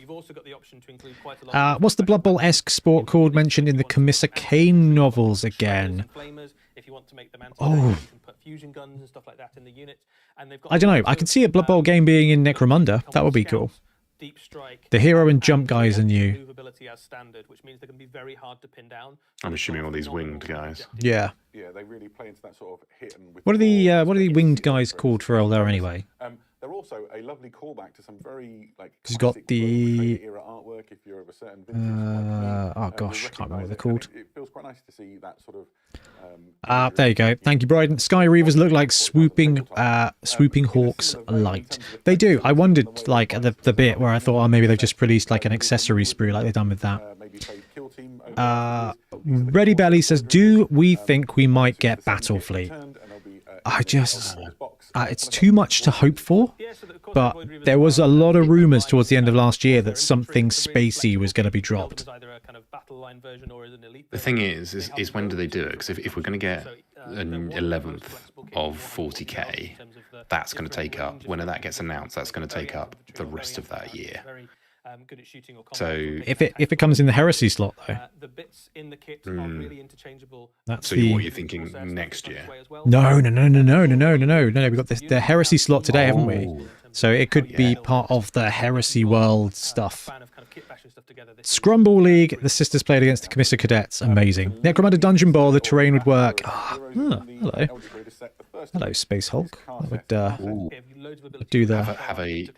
What's the Blood Bowl-esque sport called mentioned in the Camissa Kane novels again? Oh. I don't know. I could see a Blood Bowl game being in Necromunda. That would be cool. The hero and jump guys are new. I'm assuming all these winged guys. Yeah. Yeah, they really play into that sort of hit and What are the winged guys called for Eldar anyway? They're also a lovely callback to some very like. He's got the era artwork. If you're of a certain vintage, oh gosh, I can't remember what they're called. It feels quite nice to see that sort of. There you go. Thank you, Bryden. Sky Reavers look like swooping hawks light. They do. I wondered, like, at the bit where I thought, oh, maybe they've just released like an accessory sprue like they've done with that. Ready Belly says, do we think we might get Battlefleet? I just, it's too much to hope for, but there was a lot of rumours towards the end of last year that something spacey was going to be dropped. The thing is when do they do it? Because if we're going to get an 11th of 40k, that's going to take up, when that gets announced, that's going to take up the rest of that year. So if it comes in the heresy slot though, that's so the. what you're thinking next year? No. We got the heresy slot today, haven't we? So it could be part of the heresy world stuff. Scrumble League, the sisters played against the Camissa Cadets. Amazing. Necromunda Dungeon Bowl, the terrain would work. Hello. Hello, Space Hulk. That would do the. Have a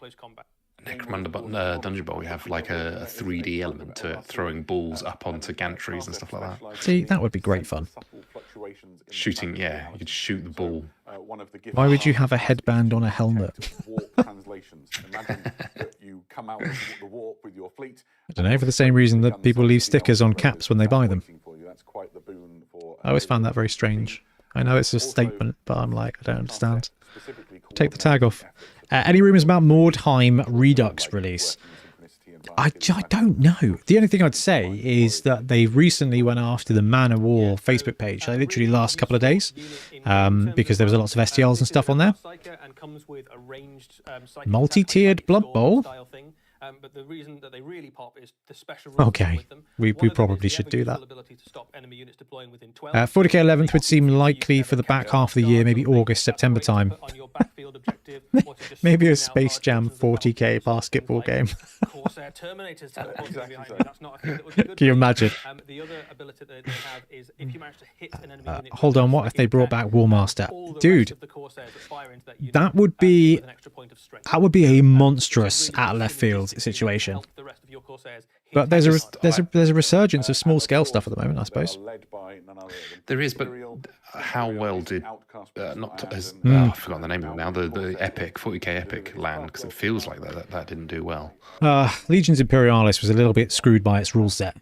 Necromunda Dungeon Bowl. We have like a 3D element to it, throwing balls up onto gantries and stuff like that. See, that would be great fun. Shooting, yeah, you could shoot the ball. Why would you have a headband on a helmet? I don't know, for the same reason that people leave stickers on caps when they buy them. I always found that very strange. I know it's a statement, but I'm like, I don't understand. Take the tag off. Any rumours about Mordheim Redux release? I don't know. The only thing I'd say is that they recently went after the Man of War Facebook page, like literally last couple of days, because there was lots of STLs and stuff on there. Multi-tiered Blood Bowl? But the reason that they really pop is the special okay, we probably should do that. 40k 11th would seem likely for the back half of the year, maybe August, September time. Maybe a Space Jam 40k basketball game. Can you imagine? Hold on, what if they brought back Warmaster? Dude, that would be a monstrous out of left field situation. But there's a resurgence of small scale stuff at the moment, I suppose. There is, but how well did I've forgotten the name of it now. The epic 40k epic land, because it feels like that didn't do well. Legions Imperialis was a little bit screwed by its rule set.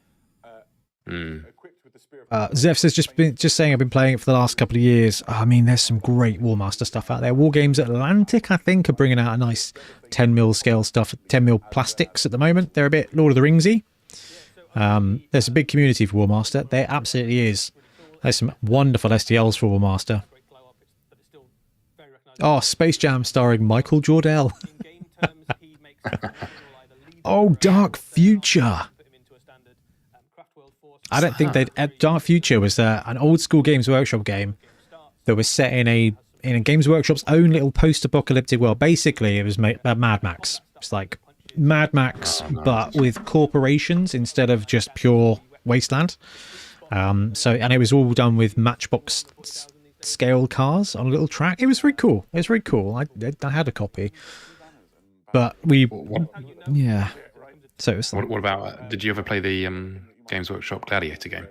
Zeph says, just saying, I've been playing it for the last couple of years. I mean, there's some great Warmaster stuff out there. War Games Atlantic, I think, are bringing out a nice 10mm scale stuff, 10mm plastics at the moment. They're a bit Lord of the Ringsy. There's a big community for Warmaster. There absolutely is. There's some wonderful STLs for Warmaster. Oh, Space Jam starring Michael Jordell. Oh, Dark Future. I don't think they'd. Dark Future was an old school Games Workshop game that was set in a Games Workshop's own little post-apocalyptic world. Basically, it was Mad Max. It's like Mad Max, but with corporations instead of just pure wasteland. And it was all done with Matchbox scale cars on a little track. It was very cool. It was very cool. I had a copy, but yeah. So it was like, what about? Did you ever play the Games Workshop Gladiator game?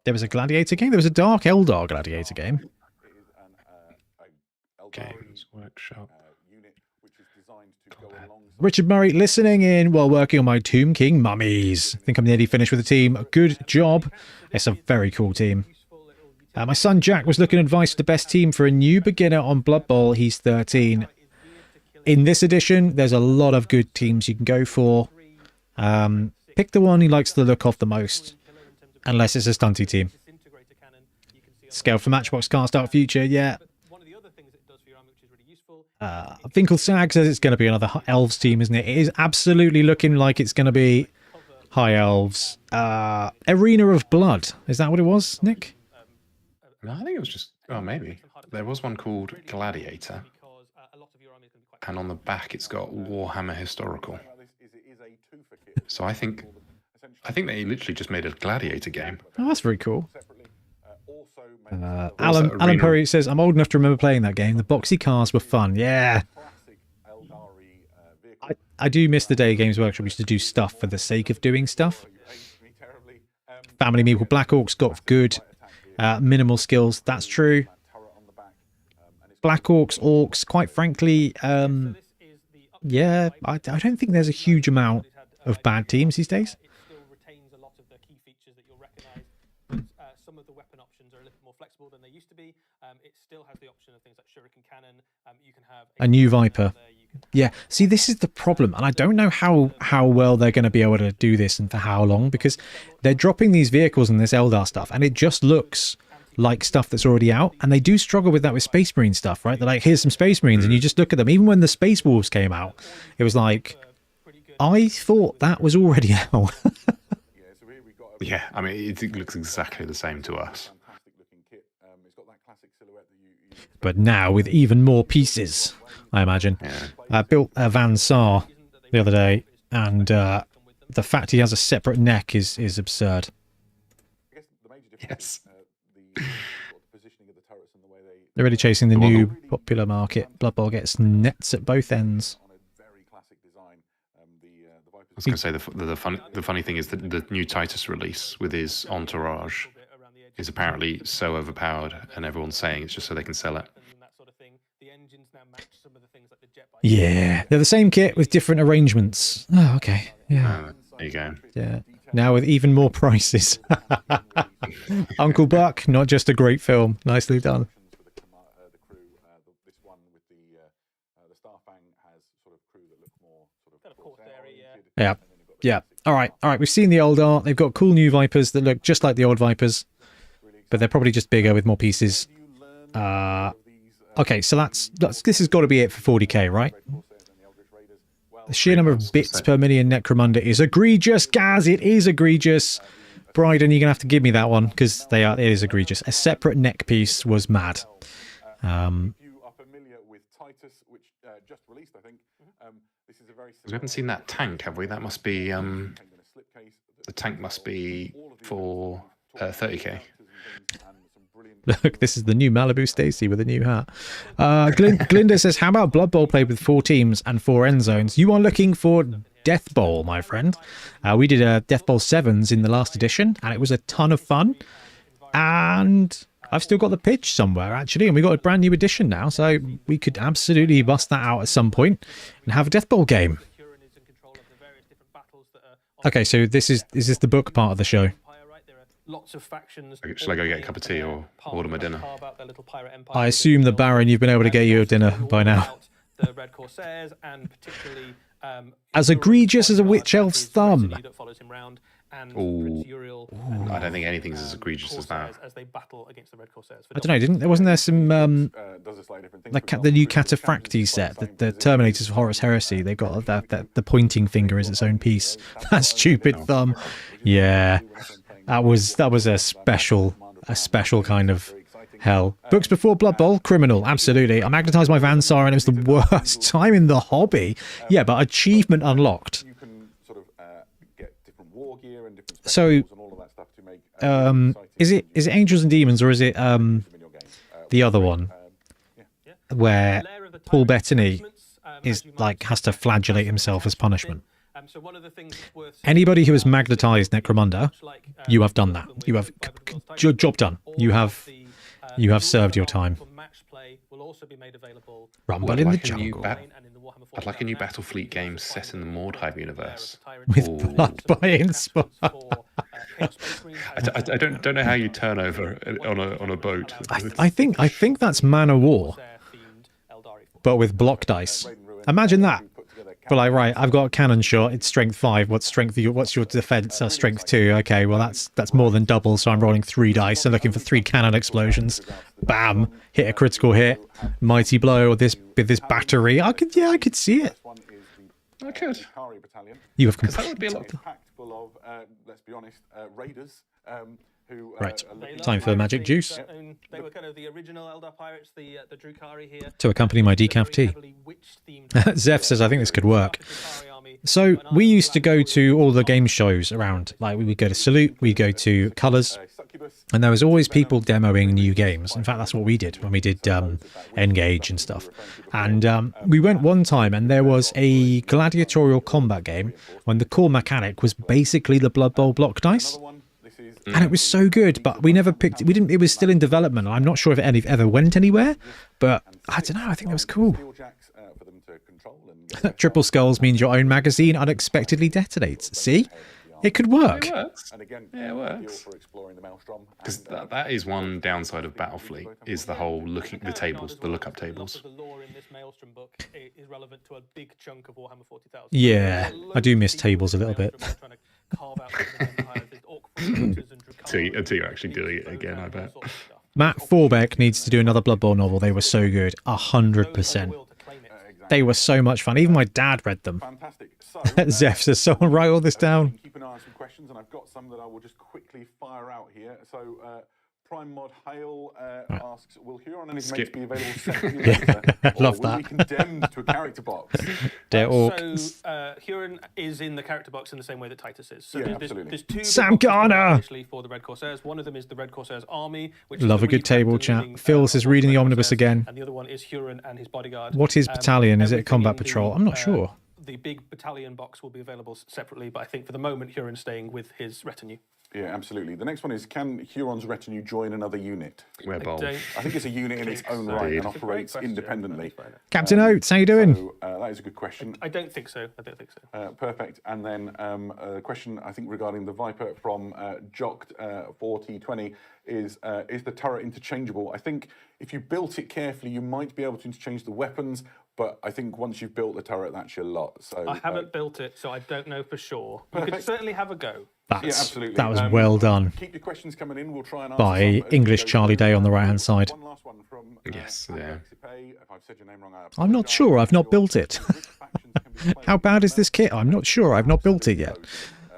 There was a Gladiator game. There was a Dark Eldar Gladiator game. Games Workshop. Richard Murray listening in while working on my Tomb King mummies. I think I'm nearly finished with the team. Good job. It's a very cool team. My son Jack was looking advice for the best team for a new beginner on Blood Bowl. He's 13. In this edition, there's a lot of good teams you can go for. Pick the one he likes the look of the most, unless it's a stunty team. Scale for Matchbox can't start future, yeah. Finkel-Sag says it's going to be another Elves team, isn't it? It is absolutely looking like it's going to be High Elves. Arena of Blood, is that what it was, Nick? No, I think it was just... Oh, maybe. There was one called Gladiator. And on the back, it's got Warhammer Historical. So I think they literally just made a Gladiator game. Oh, that's very cool. Alan Perry says, I'm old enough to remember playing that game. The boxy cars were fun. Yeah. I do miss the day Games Workshop used to do stuff for the sake of doing stuff. Family Meeple Black Orcs got good. Minimal skills. That's true. Black Orcs, quite frankly, yeah, I don't think there's a huge amount of bad teams these days. Some of the weapon options are a little more flexible than they used to be. It still has the option of things like Shuriken Cannon. You can have a new Viper. Yeah, see, this is the problem, and I don't know how well they're going to be able to do this and for how long, because they're dropping these vehicles and this Eldar stuff, and it just looks like stuff that's already out, and they do struggle with that with Space Marine stuff, right? They're like, here's some Space Marines, and you just look at them. Even when the Space Wolves came out, it was like, I thought that was already out. Yeah, I mean, it looks exactly the same to us. But now with even more pieces, I imagine. Yeah. I built a Van Saar the other day, and the fact he has a separate neck is absurd. Yes. They're really chasing the new popular market. Blood Bowl gets nets at both ends. I was going to say the funny thing is that the new Titus release with his entourage is apparently so overpowered, and everyone's saying it's just so they can sell it. Yeah, they're the same kit with different arrangements. Oh, okay. Yeah. There you go. Yeah. Now with even more prices. Uncle Buck, not just a great film. Nicely done. Yeah. Yeah. All right. We've seen the old art. They've got cool new Vipers that look just like the old Vipers, but they're probably just bigger with more pieces. Okay, so this has got to be it for 40k, right? The sheer number of bits per million Necromunda is egregious, Gaz. It is egregious. Bryden, you're gonna have to give me that one because it is egregious. A separate neck piece was mad. We haven't seen that tank, have we? That must be the tank must be for 30k. Look, this is the new Malibu Stacy with a new hat. Glinda says, how about Blood Bowl played with 4 teams and 4 end zones? You are looking for Death Bowl, my friend. We did a Death Bowl 7s in the last edition, and it was a ton of fun. And I've still got the pitch somewhere, actually, and we got a brand new edition now, so we could absolutely bust that out at some point and have a Death Bowl game. Okay, so is this the book part of the show? Lots of factions. Shall I go get a cup of tea or order my dinner? I assume the Baron, you've been able to get your dinner by now. The Red Corsairs and particularly as egregious as a witch elf's thumb. Ooh. I don't think anything's as egregious as that. I don't know, wasn't there some the new Cataphracti set, the Terminators of Horus Heresy, they've got that the pointing finger is its own piece. That stupid thumb. Yeah. That was a special kind of hell. Books before Blood Bowl, criminal, absolutely. I magnetised my Van Saar and it was the worst time in the hobby. Yeah, but achievement unlocked. So, is it Angels and Demons, or is it the other one where Paul Bettany is like has to flagellate himself as punishment? Anybody who has magnetised Necromunda, you have done that. You have your job done. You have served your time. will also be made available. Rumble I'd in the like a new jungle. I'd like a new Battlefleet game set in the Mordheim universe. With Ooh. blood by Inspire. I don't know how you turn over on a boat. I think that's Man of War, but with block dice. Imagine that. But like, right, I've got a cannon shot. It's strength 5. What's your defense? Strength 2. Okay, well that's more than double. So I'm rolling 3 dice and looking for 3 cannon explosions. Bam! Hit a critical hit. Mighty blow with this battery. I could see it. I could. You have That would be a lot. Packed full of, let's be honest, raiders. Who, Right. Time for magic juice. They were kind of the original Eldar pirates, the Drukari here. To accompany my decaf tea. Zeph says, I think this could work. So we used to go to all the game shows around. Like we would go to Salute, we'd go to Colours, and there was always people demoing new games. In fact, that's what we did when we did Engage and stuff. And we went one time and there was a gladiatorial combat game when the core mechanic was basically the Blood Bowl block dice. And it was so good, but we never picked it. It was still in development. I'm not sure if it ever went anywhere, but I don't know. I think that was cool. Triple skulls means your own magazine unexpectedly detonates. See? It could work. It works. Yeah, it works. Because that is one downside of Battlefleet, is the whole the tables, the lookup tables. The lore in this Maelstrom book is relevant to a big chunk of Warhammer 40,000. Yeah, I do miss tables a little bit. Until you're actually doing it again, I bet. Matt Forbeck needs to do another Blood Bowl novel. They were so good. 100%. They were so much fun. Even my dad read them. Fantastic. So, Zeph says, someone write all this down. Keep an eye on some questions, and I've got some that I will just quickly fire out here. So, Prime Mod Hale asks, will Huron and his mates be available separately later? Love or will that. we be condemned to a character box? They're orcs. So Huron is in the character box in the same way that Titus is. So Yeah, there's absolutely. two Sam big boxes Garner! actually for the Red Corsairs. One of them is the Red Corsairs Army, which Love a good table chat. Phil says, reading the omnibus again. And the other one is Huron and his bodyguard. What is battalion? Is it a Everything combat in the, patrol? I'm not sure. The big battalion box will be available separately, but I think for the moment Huron's staying with his retinue. Yeah, absolutely. The next one is, can Huron's retinue join another unit? We're bold. I think it's a unit in its own right and operates independently. Captain Oates, how you doing? So, that is a good question. I don't think so. Perfect. And then a question, I think, regarding the Viper from Jocked4020 is the turret interchangeable? I think if you built it carefully, you might be able to interchange the weapons, but I think once you've built the turret, that's your lot. So I haven't built it, so I don't know for sure. You could certainly have a go. absolutely. That was well done. Keep your questions coming in. We'll try and answer By some as we English go Charlie through. Day on the right-hand side. One last one from Yes, yeah. If I've said your name wrong, I'm not sure. I've not built it. How bad is this kit? I'm not sure. I've not built it yet.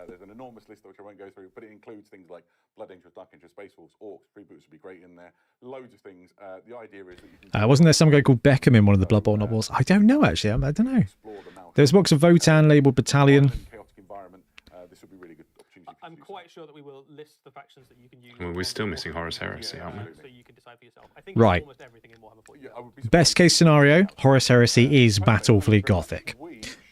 There's an enormous list which I won't go through, but it includes things like Blood Angels, Dark Angels, Space Wolves, Orcs, Freeboots would be great in there. Loads of things. The idea is that you can Wasn't there some guy called Beckham in one of the Blood Bowl novels? I don't know, actually. I don't know. explore them now. There's a box of Votan labelled battalion. Chaotic environment. This would be really good opportunity. I'm quite sure that we will list the factions that you can use. Well, we're still missing Horus Heresy, aren't we? So you can decide for yourself. I think Right. almost everything in Warhammer 40. I would be Best case scenario, Horus Heresy is Battlefleet Gothic.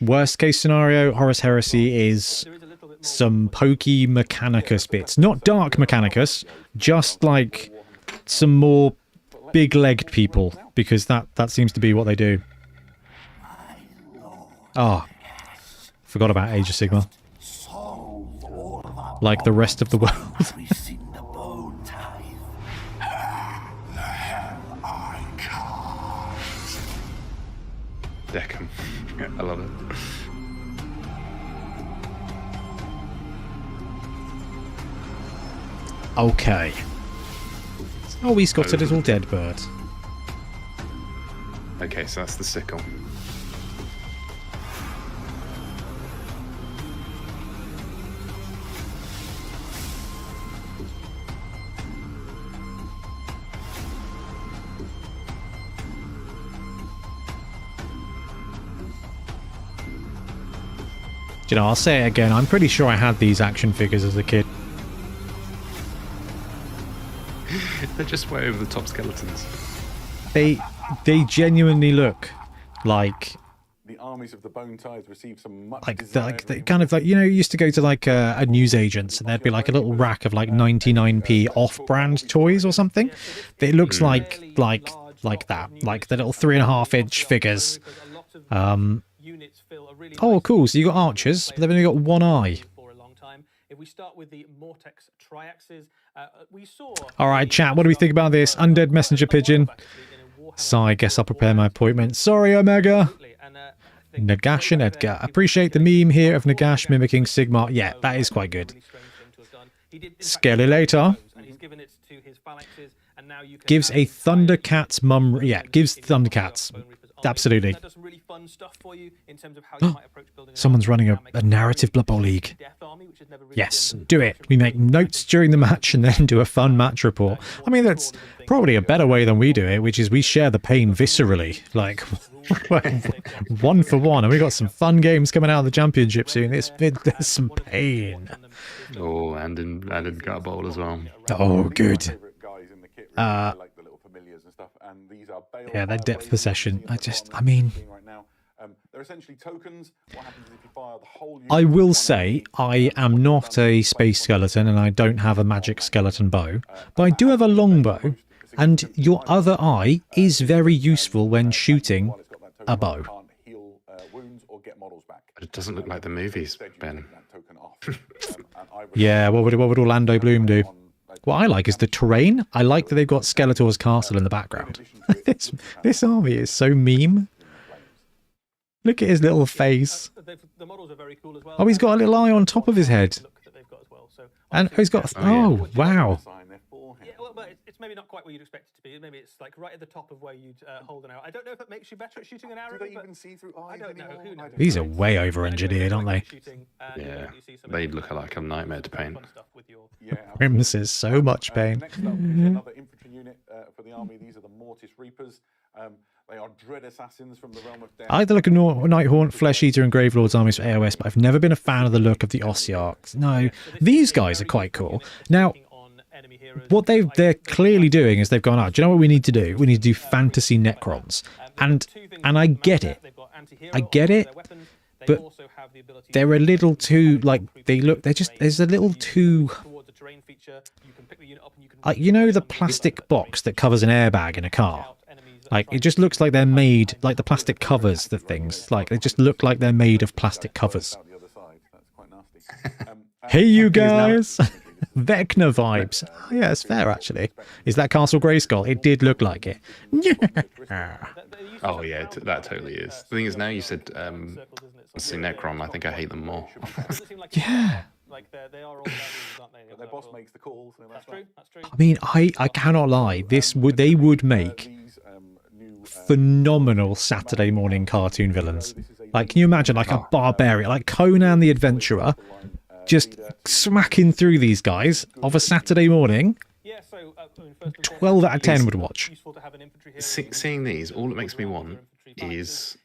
Worst case scenario, Horus Heresy is There is a little bit more. some pokey Mechanicus bits. Not dark Mechanicus, just like some more big-legged people, because that seems to be what they do. Ah, forgot about Age of Sigmar. Like the rest of the world. Deckham. Yeah, I love it. Okay. Oh, he's got a little dead bird. Okay, so that's the sickle. Do you know, I'll say it again. I'm pretty sure I had these action figures as a kid. They're just way over the top skeletons. They genuinely look like The armies of the Bone Tides receive some much they kind of like, you know, you used to go to like a newsagents and there'd be like a little rack of like 99p off-brand toys or something. It looks like like that, like the little 3.5-inch figures. Oh, cool. So you got archers, but they've only got one eye. If we start with the Mortex triaxes, we saw. All right, chat. What do we think about this undead messenger pigeon? So I guess I'll prepare my appointment. Sorry, Omega. Nagash and Edgar. Appreciate the meme here of Nagash mimicking Sigmar. Yeah, that is quite good. Skeletor. Gives a Thundercats mum. Yeah, gives Thundercats. Absolutely. Someone's running a narrative Blood Bowl League. Yes, do it. We make notes during the match and then do a fun match report. I mean, that's probably a better way than we do it, which is we share the pain viscerally. Like, 1 for 1. And we got some fun games coming out of the championship soon. There's some pain. Oh, and in Gut Bowl as well. Oh, good. Yeah, that depth possession. I mean, they're essentially tokens. What happens if you fire the whole I will say I am not a space skeleton and I don't have a magic skeleton bow, but I do have a longbow, and your other eye is very useful when shooting a bow. But it doesn't look like the movies, Ben. Yeah, what would Orlando Bloom do? What I like is the terrain. I like that they've got Skeletor's castle in the background. This army is so meme. Look at his little face. Oh, he's got a little eye on top of his head. And he's got... Oh, wow. Yeah, well, but it's maybe not quite where you'd expect it to be. Maybe it's like right at the top of where you'd hold an arrow. I don't know if that makes you better at shooting an arrow. Do they even see through eyes? I don't know. Who knows? These are way over-engineered, aren't they? Yeah, they look like a nightmare to paint. Rims is so much pain. Next up is another infantry unit for the army. These are the Mortis Reapers. They are dread assassins from the realm of death. I like the look of Nighthaunt, Flesh Eater, and Gravelord's armies for AOS, but I've never been a fan of the look of the Ossiarchs. No, these guys are quite cool. Now, what they're clearly doing is they've gone, oh, do you know what we need to do? We need to do fantasy Necrons. And I get it. I get it, but they're a little too, like, there's a little too... you know the plastic box that covers an airbag in a car? Like, it just looks like they're made, like the plastic covers, the things. Like, they just look like they're made of plastic covers. Hey, you guys! Vecna vibes. Oh, yeah, it's fair, actually. Is that Castle Grayskull? It did look like it. Oh, yeah, that totally is. The thing is, now you said Necron, I think I hate them more. Yeah. Like they are all about rules, aren't they? But their boss makes the calls. That's true. That's true. I mean, I cannot lie. They would make phenomenal Saturday morning cartoon villains. Like, can you imagine, like, a barbarian, like Conan the Adventurer, just smacking through these guys of a Saturday morning? Yeah, so 12 out of 10 would watch. Seeing these, all it makes me want is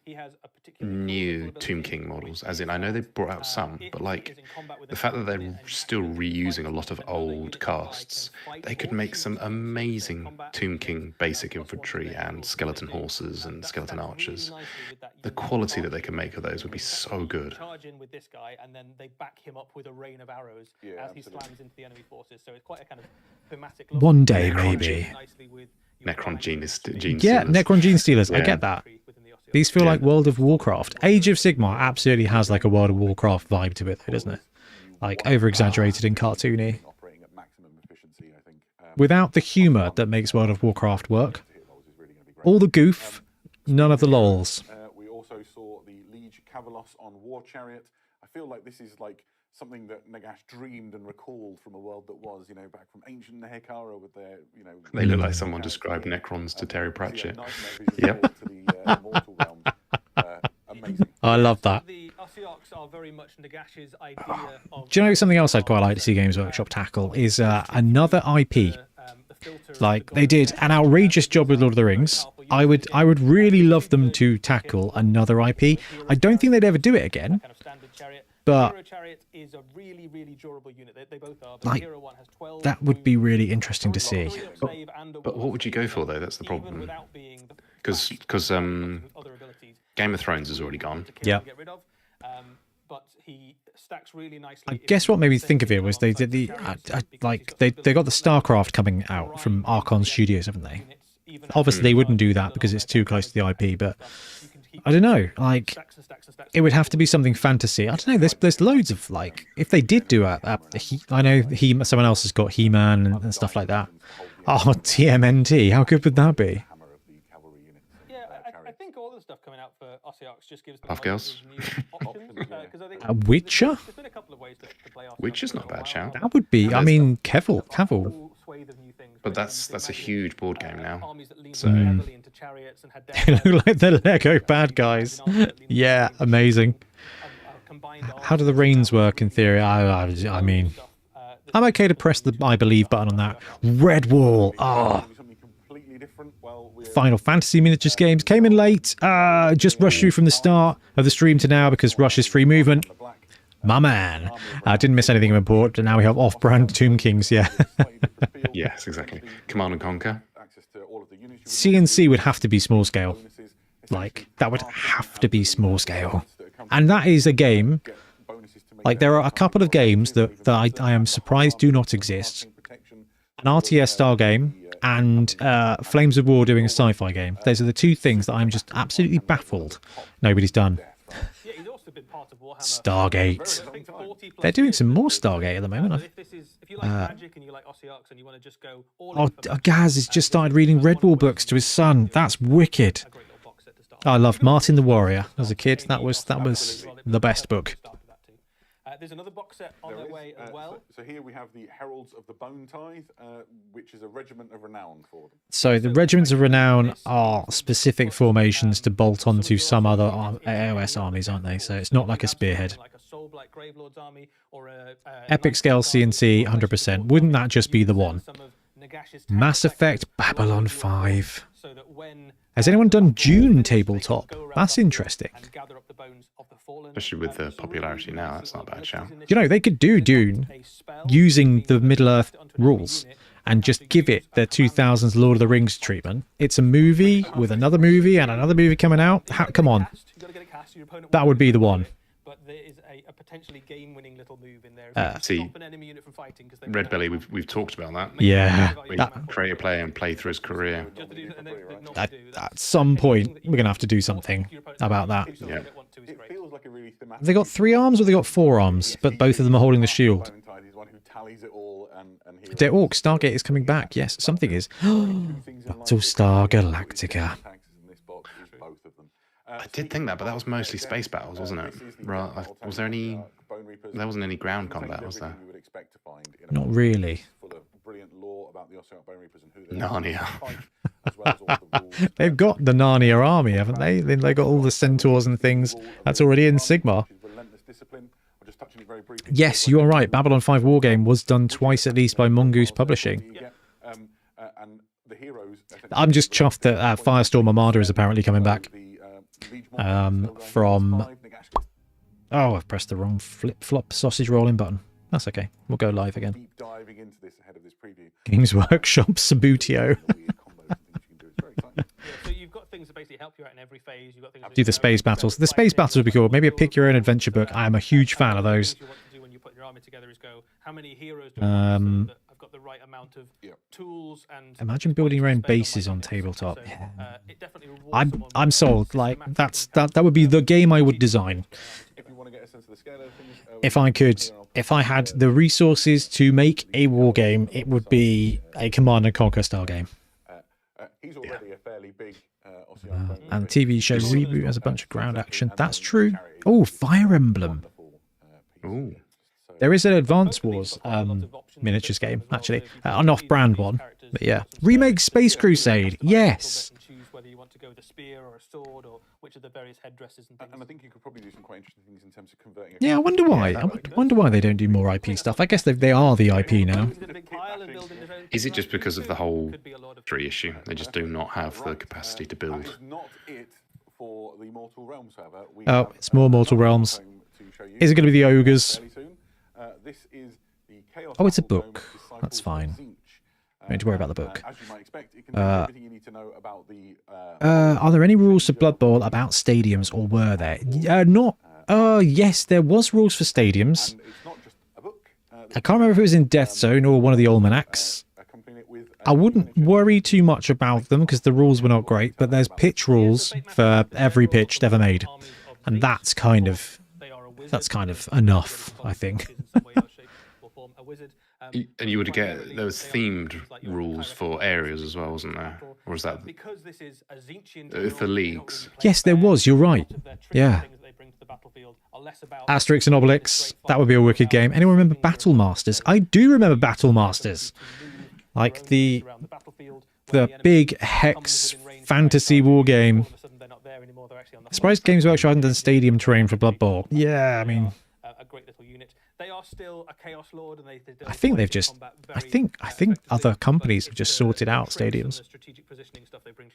new Tomb King models. As in, I know they've brought out some, but like the fact that they're still reusing a lot of old casts, they could make some amazing Tomb King basic infantry and skeleton horses and skeleton archers. The quality that they can make of those would be so good. Charge in with this guy, and then they back him up with a rain of arrows as he slams into the enemy forces. So it's quite a kind of thematic look. One day, maybe. Necron Gene Stealers. Yeah, Necron Gene Stealers. I get that. These feel like World of Warcraft. Age of Sigmar absolutely has like a World of Warcraft vibe to it, though, doesn't it? Like over-exaggerated and cartoony. Without the humour that makes World of Warcraft work. All the goof, none of the lols. We also saw the Liege Cavalos on War Chariot. I feel like this is like something that Nagash dreamed and recalled from a world that was, you know, back from ancient Nehekara with their, you know... They look like someone described Necrons to Terry Pratchett. Yep. Amazing. I love that. The Ossiarchs are very much Nagash's idea of... Do you know something else I'd quite like to see Games Workshop tackle is another IP. Like, they did an outrageous job with Lord of the Rings. I would really love them to tackle another IP. I don't think they'd ever do it again. But is a really, really durable unit. They both are. Like, that would be really interesting to see. But what would you go for, though? That's the problem. Because Game of Thrones is already gone. Yeah. But he stacks really nicely. I guess what made me think of it was they did the they got the StarCraft coming out from Archon Studios, haven't they? Obviously, they wouldn't do that because it's too close to the IP, but I don't know. Like, it would have to be something fantasy. I don't know. There's loads of, like, if they did do I know someone else has got He-Man and stuff like that. Oh, TMNT. How good would that be? Yeah, I think all the stuff coming out for Oceox just gives them Puff Girls. A Witcher? There's been a couple of ways to play Oceox. Which is not a bad shout. That would be, I mean, Cavill. But that's a huge board game now. So They look like the Lego bad guys. Yeah, amazing. How do the reins work in theory? I mean, I'm okay to press the I believe button on that. Red Wall. Oh. Final Fantasy miniatures games came in late. Just rushed through from the start of the stream to now because Rush is free movement. My man. Didn't miss anything important, and now we have off-brand Tomb Kings, yeah. yes, exactly. Command and Conquer. CNC would have to be small scale. Like, that would have to be small scale. And that is a game, like, there are a couple of games that I am surprised do not exist. An RTS-style game, and Flames of War doing a sci-fi game. Those are the two things that I'm just absolutely baffled nobody's done. Stargate. They're doing some more Stargate at the moment. Gaz has just started reading Redwall books to his son. That's wicked. I loved Martin the Warrior as a kid. That was the best book. There's another box set on their way as well. So here we have the Heralds of the Bone Tithe, which is a regiment of renown for them. So the regiments of renown are specific formations to bolt onto some other AOS armies, aren't they? So it's not like a spearhead. Epic scale CNC, 100%. Wouldn't that just be the one? Mass Effect Babylon 5. Has anyone done Dune tabletop? That's interesting. Especially with the popularity now, that's not a bad shout. You know, they could do Dune using the Middle-earth rules and just give it the 2000s Lord of the Rings treatment. It's a movie with another movie and another movie coming out. Come on. That would be the one. But there is a potentially game-winning little move in there. See, Red Belly, we've talked about that. Yeah. Create a player and play through his career. At some point, we're going to have to do something about that. Yeah. Have they got 3 arms or they got 4 arms? But both of them are holding the shield. They're Orc. Stargate is coming back. Yes, something is. Battlestar Galactica. I did think that, but that was mostly space battles, wasn't it? Right? Was there any? There wasn't any ground combat, was there? Not really. Narnia. They've got the Narnia army, haven't they? They've got all the centaurs and things. That's already in Sigmar. Yes, you are right. Babylon 5 Wargame was done twice at least by Mongoose Publishing. I'm just chuffed that Firestorm Armada is apparently coming back. From... Oh, I've pressed the wrong flip-flop sausage rolling button. That's okay. We'll go live again. Games Workshop Sabutio. Do the space battles. The space battles would be cool. Maybe a pick your own adventure book. I am a huge fan of those. Imagine building your own bases on tabletop. Yeah. I'm sold. Like that would be the game I would design. If I had the resources to make a war game, it would be a Command and Conquer style game. And TV shows Reboot has a bunch of ground action. That's true. Oh, Fire Emblem. Ooh. There is an Advance Wars miniatures game, actually. An off-brand one. But yeah. Remake Space Crusade. Yes. And I think you could probably do some quite interesting things in terms of converting. Yeah, I wonder why. I wonder why they don't do more IP stuff. I guess they are the IP now. Is it just because of the whole tree issue? They just do not have the capacity to build. Oh, it's more Mortal Realms. Is it going to be the ogres? Oh, it's a book. That's fine. I don't need to worry about the book. Are there any rules for Blood Bowl about stadiums, or were there? Not. Yes, there was rules for stadiums. I can't remember if it was in Death Zone or one of the almanacs. I wouldn't worry too much about them because the rules were not great, but there's pitch rules for every pitch ever made, and that's kind of enough, I think. And you would get, there was themed rules for areas as well, wasn't there? Or was that for leagues? Yes, there was. You're right. Yeah. Asterix and Obelix. That would be a wicked game. Anyone remember Battle Masters? I do remember Battle Masters. Like the big hex fantasy war game. Surprised Games Workshop hadn't done stadium terrain for Blood Bowl. Yeah, I mean, a great little unit. They are still a Chaos Lord, and I think they've just. I think other companies have just sorted out stadiums.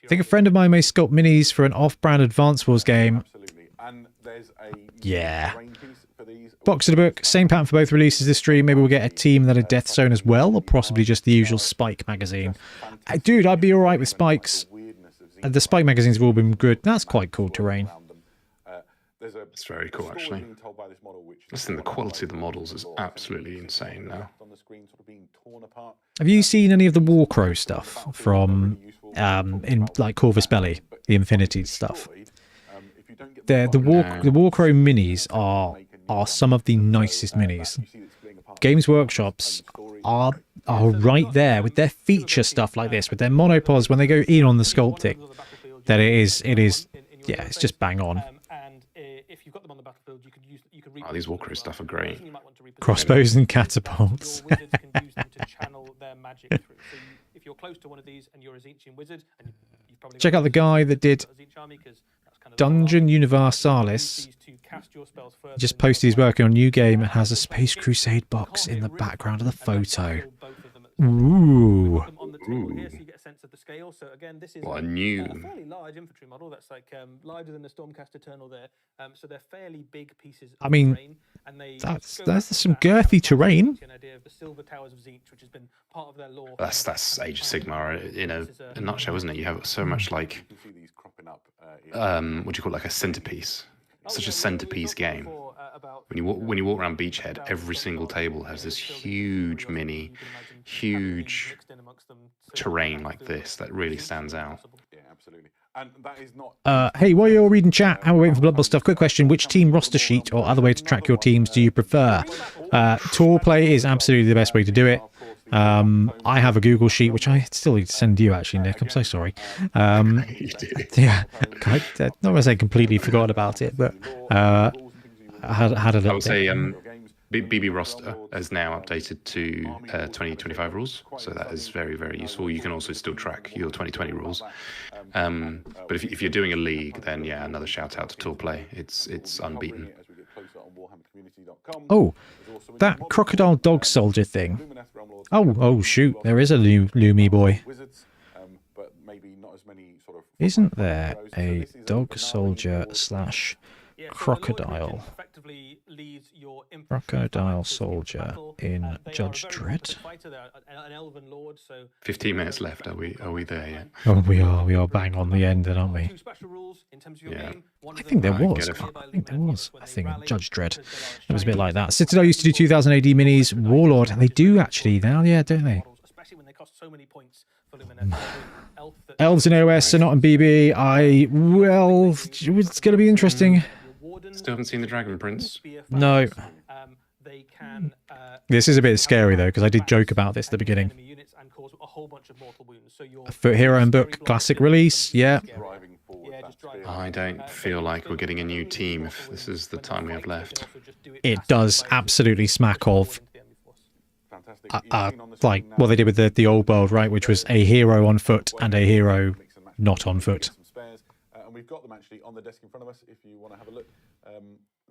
I think a friend of mine may sculpt minis for an off-brand Advance Wars game. Yeah. Box of the book, same pattern for both releases this stream. Maybe we'll get a team that are Death Zone as well, or possibly just the usual Spike magazine. Dude, I'd be alright with Spikes. The Spike magazines have all been good. That's quite cool terrain. It's very cool, actually. Listen, the quality of the models is absolutely insane now. Have you seen any of the Warcrow stuff from in like Corvus Belli, the Infinity stuff? The Warcrow minis are some of the nicest minis. Games Workshops are right there with their feature stuff like this, with their monopods when they go in on the sculpting. That it is yeah, it's just bang on. Oh, these Warcrow stuff are great. Crossbows and catapults. Check out the guy that did Dungeon Universalis. Just posted he's working on a new game and has a Space Crusade box in the background of the photo. Ooh. What a new... a fairly large infantry model that's like larger than the Stormcast Eternal there. So they're fairly big pieces of terrain, and that's some girthy terrain. That's Age of Sigmar in a nutshell, isn't it? You have so much like what do you call it, like a centerpiece. Such a centerpiece game. When you walk around Beachhead, every single table has this huge terrain like this that really stands out. Yeah, absolutely. And that is not... hey, while you're reading chat and we're waiting for Blood Bowl stuff, quick question: which team roster sheet or other way to track your teams do you prefer? Tour play is absolutely the best way to do it. I have a Google sheet, which I still need to send you, actually, Nick. I'm so sorry. You do. Yeah, not going to say completely forgot about it, but I had a little. I would say BB roster is now updated to 2025 rules, so that is very, very useful. You can also still track your 2020 rules. But if you're doing a league, then yeah, another shout out to Tour Play. It's unbeaten. Oh, that crocodile dog soldier thing. Oh shoot, there is a Lumi boy. Isn't there a dog soldier / crocodile soldier in Judge Dredd? 15 minutes left. Are we there yet? Oh, we are bang on the end, then, aren't we? Yeah. I think there was. I think in Judge Dredd. It was a bit like that. Citadel used to do 2000 AD minis. Warlord, they do actually now, yeah, don't they? Elves in OS are not in BB. It's going to be interesting. Still haven't seen the Dragon Prince. No. This is a bit scary though, because I did joke about this at the beginning. A Foot Hero and Book classic release, yeah. I don't feel like we're getting a new team if this is the time we have left. It does absolutely smack of like what they did with the old world, right, which was a hero on foot and a hero not on foot. And we've got them actually on the desk in front of us if you want to have a look.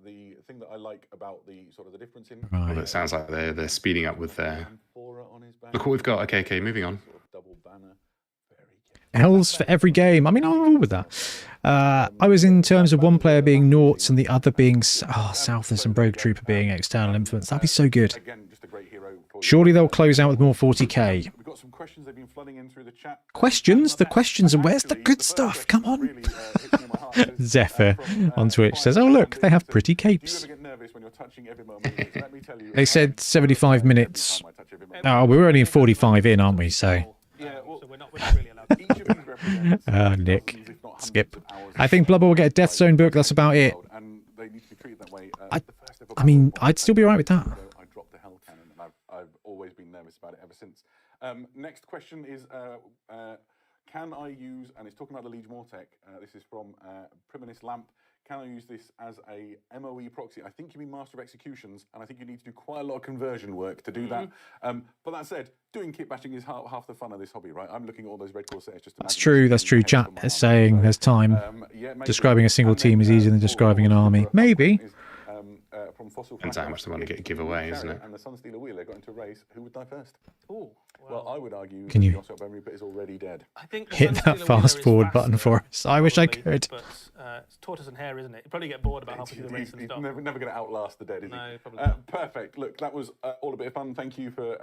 The thing that I like about the sort of the difference in... Right. Well, it sounds like they're speeding up with their... Look what we've got. Okay, moving on. Elves for every game. I mean, I'm all with that. I was in terms of one player being Noughts and the other being Southers and Rogue Trooper being external influence. That'd be so good. Surely they'll close out with more 40k. We've got some questions they've been flooding in through the chat. Questions? The questions, and where's the good stuff? Come on. Zephyr on Twitch says, oh look, they have pretty capes. They said 75 minutes. Oh, we're only 45 in, aren't we? So We're not really allowed. Each of these represents Nick, dozens, if not skip. hundreds of hours I think Blood Bowl will get a Death Zone book. That's about it. And they need to be treated that way. I mean, I'd still be right with that. I dropped the hell cannon, and I've always been nervous about it ever since. Next question is, can I use, and it's talking about the Liege Mortec, this is from Priminus Lamp, can I use this as a MOE proxy? I think you mean Master of Executions, and I think you need to do quite a lot of conversion work to do that. But that said, doing kit bashing is half the fun of this hobby, right? I'm looking at all those red corsairs just That's true. Chat is saying there's time. Yeah, Describing a single team is easier than describing an army. Maybe. From Fossil Depends how much they want to give away, isn't it? And the Sunstealer Wheeler got into a race. Who would die first? Oh, Well, I would argue Can that you the Ossop Emery Pit is already dead. I think the hit Sunstealer that Wheeler fast is forward button faster, for us? I wish I probably, could. But it's tortoise and hare, isn't it? You probably get bored about halfway through the race and He's stop. never going to outlast the dead, is he? No, probably not. Perfect. Look, that was all a bit of fun. Thank you for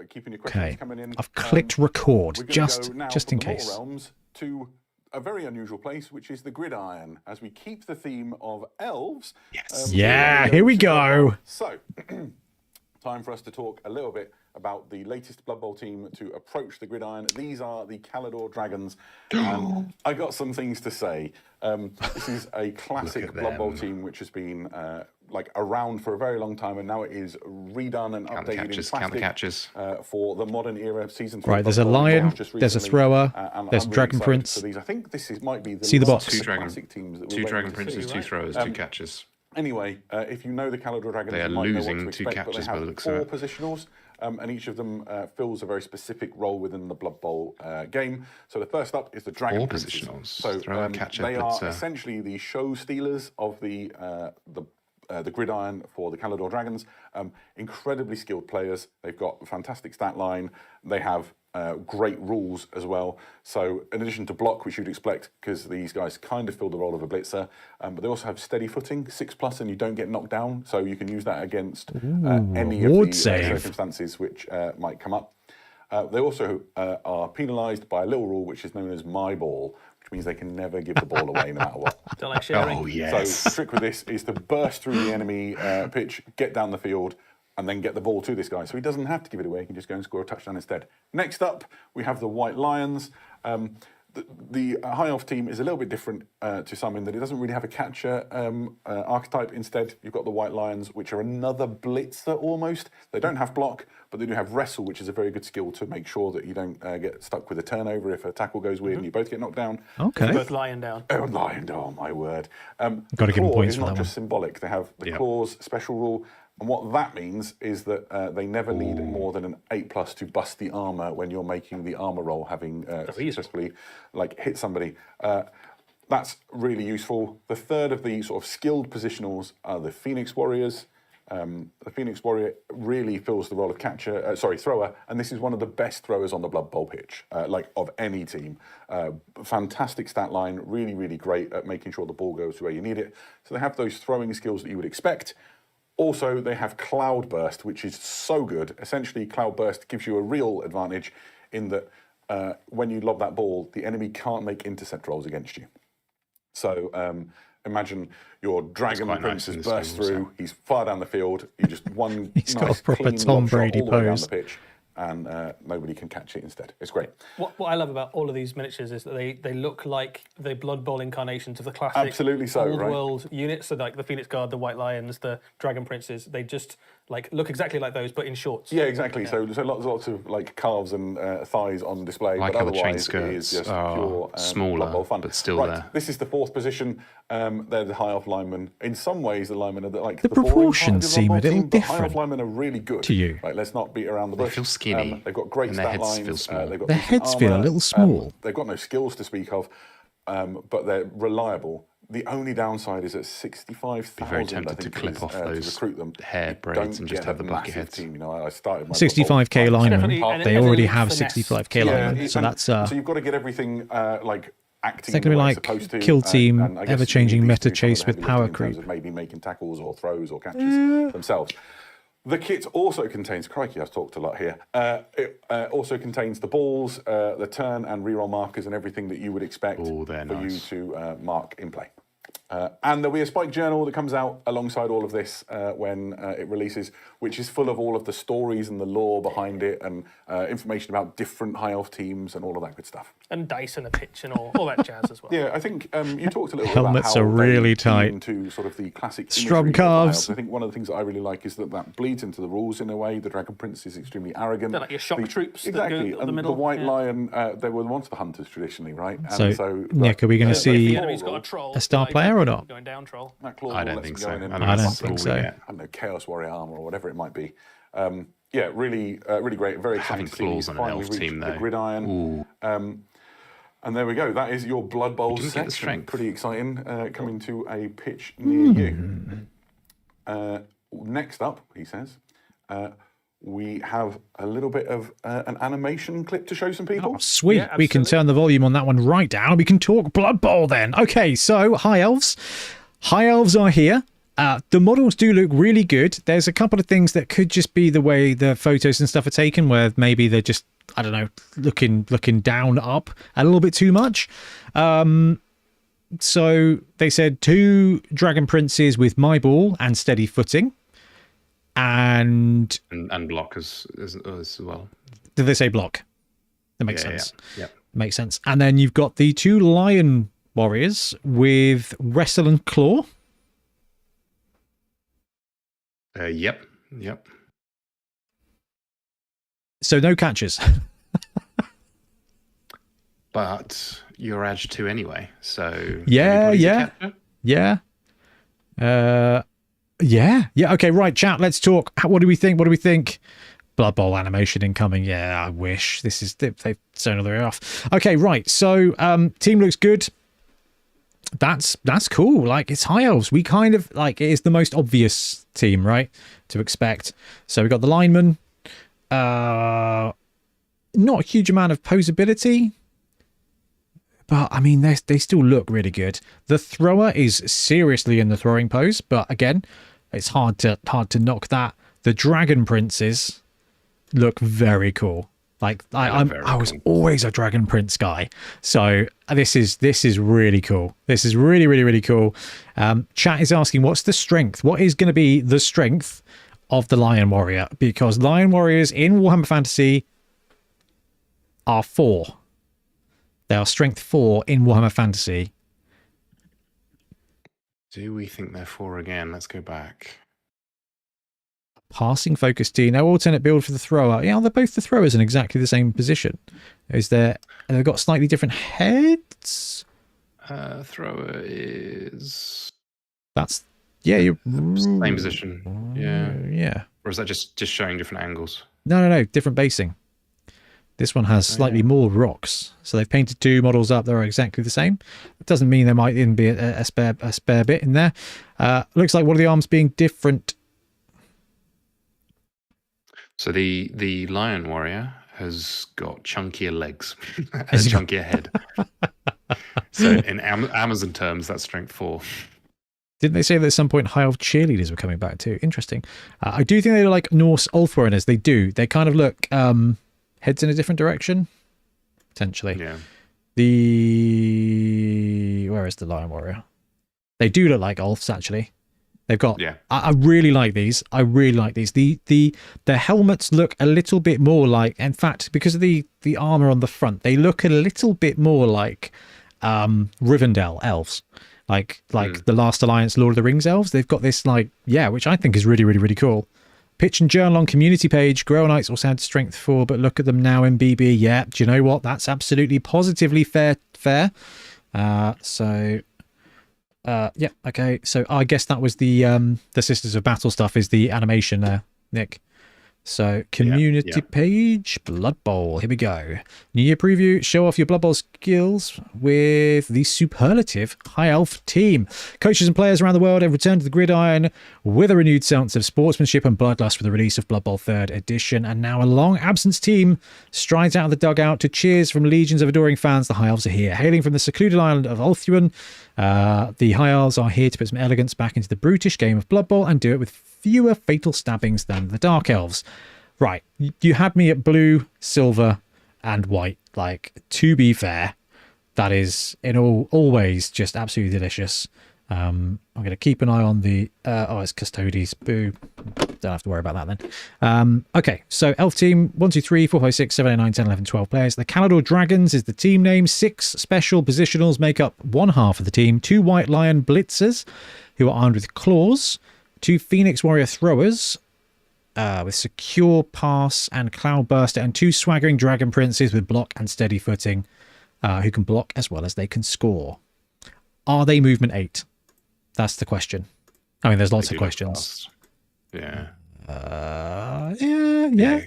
keeping your questions Okay, coming in. I've clicked record We're gonna just go now in from the Mortal case. Realms to a very unusual place, which is the Gridiron, as we keep the theme of elves. Yes. Yeah, here we go. So, time for us to talk a little bit about the latest Blood Bowl team to approach the Gridiron. These are the Calidor Dragons. I got some things to say. This is a classic Blood Bowl team which has been around for a very long time, and now it is redone and updated in plastic. Count the catches. For the modern era season 3. Right, there's a lion, there's a thrower, there's a dragon prince. These. I think this might be the See the last box. classic teams that we're Two waiting dragon to princes, see. two throwers, two catches. Anyway, if you know the Calidor Dragons, They are you might know what losing to two expect, but catches they by have the looks of 4 it. positionals, and each of them fills a very specific role within the Blood Bowl game. So the first up is the Dragon 4 Princes. positionals. So Thrower, catcher, they are blitzer. essentially the show stealers of the Gridiron for the Calidor Dragons. Incredibly skilled players. They've got a fantastic stat line. They have great rules as well. So in addition to block, which you'd expect, because these guys kind of fill the role of a blitzer, but they also have steady footing, 6+, and you don't get knocked down. So you can use that against any of the circumstances which might come up. They also are penalised by a little rule which is known as my ball, which means they can never give the ball away no matter what. Don't like sharing. Oh, yes. So the trick with this is to burst through the enemy pitch, get down the field, and then get the ball to this guy. So he doesn't have to give it away. He can just go and score a touchdown instead. Next up, we have the White Lions. The High Elf team is a little bit different to some in that it doesn't really have a catcher archetype. Instead, you've got the White Lions, which are another blitzer almost. They don't have block, but they do have wrestle, which is a very good skill to make sure that you don't get stuck with a turnover if a tackle goes weird and you both get knocked down. Okay. They're both lying down. Oh, lying down, oh my word. Got to give them points is for not that just symbolic. They have the claws special rule. And what that means is that they never need more than an 8+ to bust the armor when you're making the armor roll, having successfully hit somebody. That's really useful. The third of the sort of skilled positionals are the Phoenix Warriors. The Phoenix Warrior really fills the role of thrower, and this is one of the best throwers on the Blood Bowl pitch, of any team. Fantastic stat line, really, really great at making sure the ball goes to where you need it. So they have those throwing skills that you would expect. Also, they have Cloud Burst, which is so good. Essentially, Cloud Burst gives you a real advantage in that when you lob that ball, the enemy can't make intercept rolls against you. So imagine your Dragon Prince has burst through, he's far down the field, you just one He's got nice, a proper clean Tom lob shot Brady all the way down pose. the pitch, and nobody can catch it instead. It's great. What I love about all of these miniatures is that they look like the Blood Bowl incarnations of the classic Absolutely so, old right? world units. So like the Phoenix Guard, the White Lions, the Dragon Princes, they just look exactly like those, but in shorts. Yeah, exactly. So lots of calves and thighs on display, Like but how the chain otherwise it is skirts just are pure smaller, Blood Bowl fun. but still right, there. This is the 4th position. They're the High Elf linemen. In some ways, the linemen are The boring part proportions of the seem Blood a Bowl little team, but High Elf different linemen are really good to you. Right, let's not beat around the bush. They feel skinny. They've got great and stat their heads lines. feel small. They've got Their decent heads feel a armour. little small. They've got no skills to speak of, but they're reliable. The only downside is at 65,000. Be very tempted to clip off those to recruit them. hair braids and just have the bucket massive heads. team. I started my 65k linemen. Definitely, They and already elite have finesse. 65k linemen, so that's so you've got to get everything acting. Is that going to be like Kill Team, and I guess ever-changing you need meta to do some of chase the with heavy power lifting in terms creep? of maybe making tackles or throws or catches themselves. The kit also contains, crikey, I've talked a lot here. It also contains the balls, the turn and reroll markers, and everything that you would expect Oh, they're for nice. you to mark in play. And there'll be a Spike Journal that comes out alongside all of this when it releases, which is full of all of the stories and the lore behind it and information about different High Elf teams and all of that good stuff. And dice and a pitch and all that jazz as well. Yeah, I think you talked a little bit Helmets about how are really they tight. key into sort of the classic Strong imagery of High calves. Elves. I think one of the things that I really like is that bleeds into the rules in a way. The Dragon Prince is extremely arrogant. They're like your shock troops that Exactly. go up And the middle. the White Yeah. Lion, they were the monster hunters traditionally, right? And So, Nick, are we going to If the see enemy's got a troll, a star like, player or not? Going down troll. that claw I don't lets think them so. go in and I don't pop think them. so. I don't know, Chaos Warrior armor or whatever it might be. Yeah, really, really great. Very exciting Having to see. claws on an Finally elf reached team, the though. gridiron. Ooh. And there we go. That is your Blood Bowl didn't get the section. strength. Pretty exciting. Coming to a pitch near you. Next up, he says, we have a little bit of an animation clip to show some people. Oh, sweet. Yeah, We can absolutely. turn the volume on that one right down. We can talk Blood Bowl then. Okay, so High Elves. High Elves are here. The models do look really good. There's a couple of things that could just be the way the photos and stuff are taken, where maybe they're just, I don't know, looking down up a little bit too much. So they said 2 Dragon Princes with My Ball and Steady Footing. And And block as well. did they say block? That makes Yeah, sense. yeah. Makes sense. And then you've got the 2 Lion Warriors with Wrestle and Claw. Yep. So no catches. But you're edge 2 anyway, so Yeah, everybody's a yeah. catcher? Yeah. Okay, right, chat. Let's talk. What do we think? Blood Bowl animation incoming. Yeah, I wish. They've thrown all the way off. Okay, right. So team looks good. That's cool. Like, it's High Elves. We kind of like, it is the most obvious team, right, to expect. So we got the linemen. Not a huge amount of posability, but I mean, they still look really good. The thrower is seriously in the throwing pose, but again, it's hard to knock that. The Dragon Princes look very cool. Like I was always a Dragon Prince guy, so this is really cool. This is really, really, really cool. Chat is asking, what's the strength? What is going to be the strength of the Lion Warrior? Because Lion Warriors in Warhammer Fantasy are 4. They are strength 4 in Warhammer Fantasy. Do we think they're 4 again? Let's go back. Passing focus D, no alternate build for the thrower. Yeah, they're both the throwers in exactly the same position. And they've got slightly different heads? Thrower is That's, yeah, you're... same position. Yeah. Yeah. Or is that just showing different angles? No, different basing. This one has slightly more rocks. So they've painted 2 models up that are exactly the same. It doesn't mean there might even be a spare bit in there. Looks like one of the arms being different. So the Lion Warrior has got chunkier legs and a chunkier head. So in Amazon terms, that's strength 4. Didn't they say that at some point High Elf cheerleaders were coming back too? Interesting. I do think they look like Norse Ulfwereners. They do. They kind of look heads in a different direction, potentially. Yeah. Where is the Lion Warrior? They do look like Ulfs, actually. They've got... Yeah. I really like these. The helmets look a little bit more like... In fact, because of the armor on the front, they look a little bit more like Rivendell elves. Like the Last Alliance Lord of the Rings elves. They've got this, which I think is really, really, really cool. Pitch and journal on community page. Grow Knights also had strength 4, but look at them now in BB. Yeah, do you know what? That's absolutely positively fair. Yeah, okay. So I guess that was the Sisters of Battle stuff is the animation there, Nick. So community page, Blood Bowl. Here we go. New Year preview. Show off your Blood Bowl skills with the superlative High Elf team. Coaches and players around the world have returned to the gridiron with a renewed sense of sportsmanship and bloodlust with the release of Blood Bowl 3rd edition. And now a long absence team strides out of the dugout to cheers from legions of adoring fans. The High Elves are here. Hailing from the secluded island of Ulthuan, the High Elves are here to put some elegance back into the brutish game of Blood Bowl and do it with fewer fatal stabbings than the Dark Elves. Right, you had me at blue, silver, and white. Like, to be fair, that is in all ways just absolutely delicious. I'm going to keep an eye on the... it's Custodes. Boo. Don't have to worry about that then. Okay, so Elf Team, 1, 2, 3, 4, 5, 6, 7, 8, 9, 10, 11, 12 players. The Calador Dragons is the team name. 6 special positionals make up one half of the team. 2 White Lion Blitzers, who are armed with claws. 2 Phoenix Warrior Throwers, with secure pass and cloudburster, and 2 swaggering dragon princes with block and steady footing, who can block as well as they can score. Are they movement 8? That's the question. I mean, there's lots of questions. Yeah. Yeah.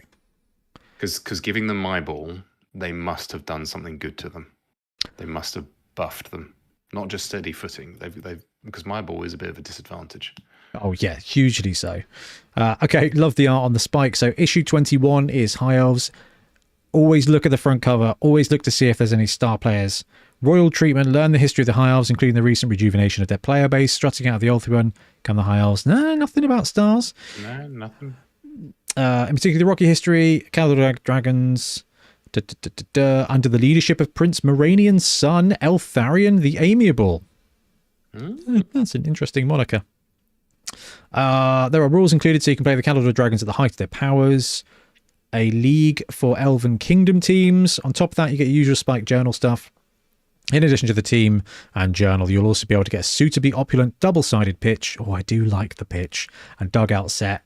Because giving them my ball, they must have done something good to them. They must have buffed them, not just steady footing. They've because my ball is a bit of a disadvantage. Oh, yeah, hugely so. Okay, love the art on the spike. So issue 21 is High Elves. Always look at the front cover. Always look to see if there's any star players. Royal treatment. Learn the history of the High Elves, including the recent rejuvenation of their player base. Strutting out of the Ulthuan. Come the High Elves. No, nothing about stars. No, nothing. In particular, the Rocky history. Calador Dragons. Under the leadership of Prince Moranian's son, Eltharion the Amiable. That's an interesting moniker. There are rules included, so you can play the Calador Dragons at the height of their powers. A league for Elven Kingdom teams. On top of that, you get your usual Spike Journal stuff. In addition to the team and journal, you'll also be able to get a suitably opulent double-sided pitch. Oh, I do like the pitch. And dugout set.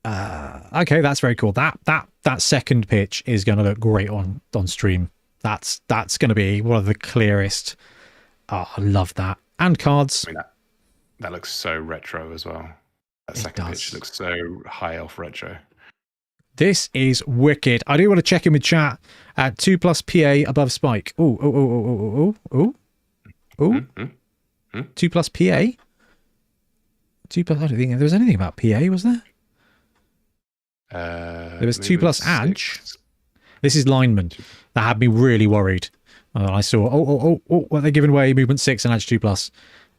Okay, that's very cool. That second pitch is going to look great on stream. That's going to be one of the clearest. Oh, I love that. And cards. I mean, that looks so retro as well. That second pitch looks so high elf retro. This is wicked. I do want to check in with chat at 2+ PA above Spike. Ooh. 2+ PA? 2+, I don't think there was anything about PA, was there? There was 2+ Adge. This is lineman. That had me really worried. I saw, what they're giving away, movement 6 and Adge 2+.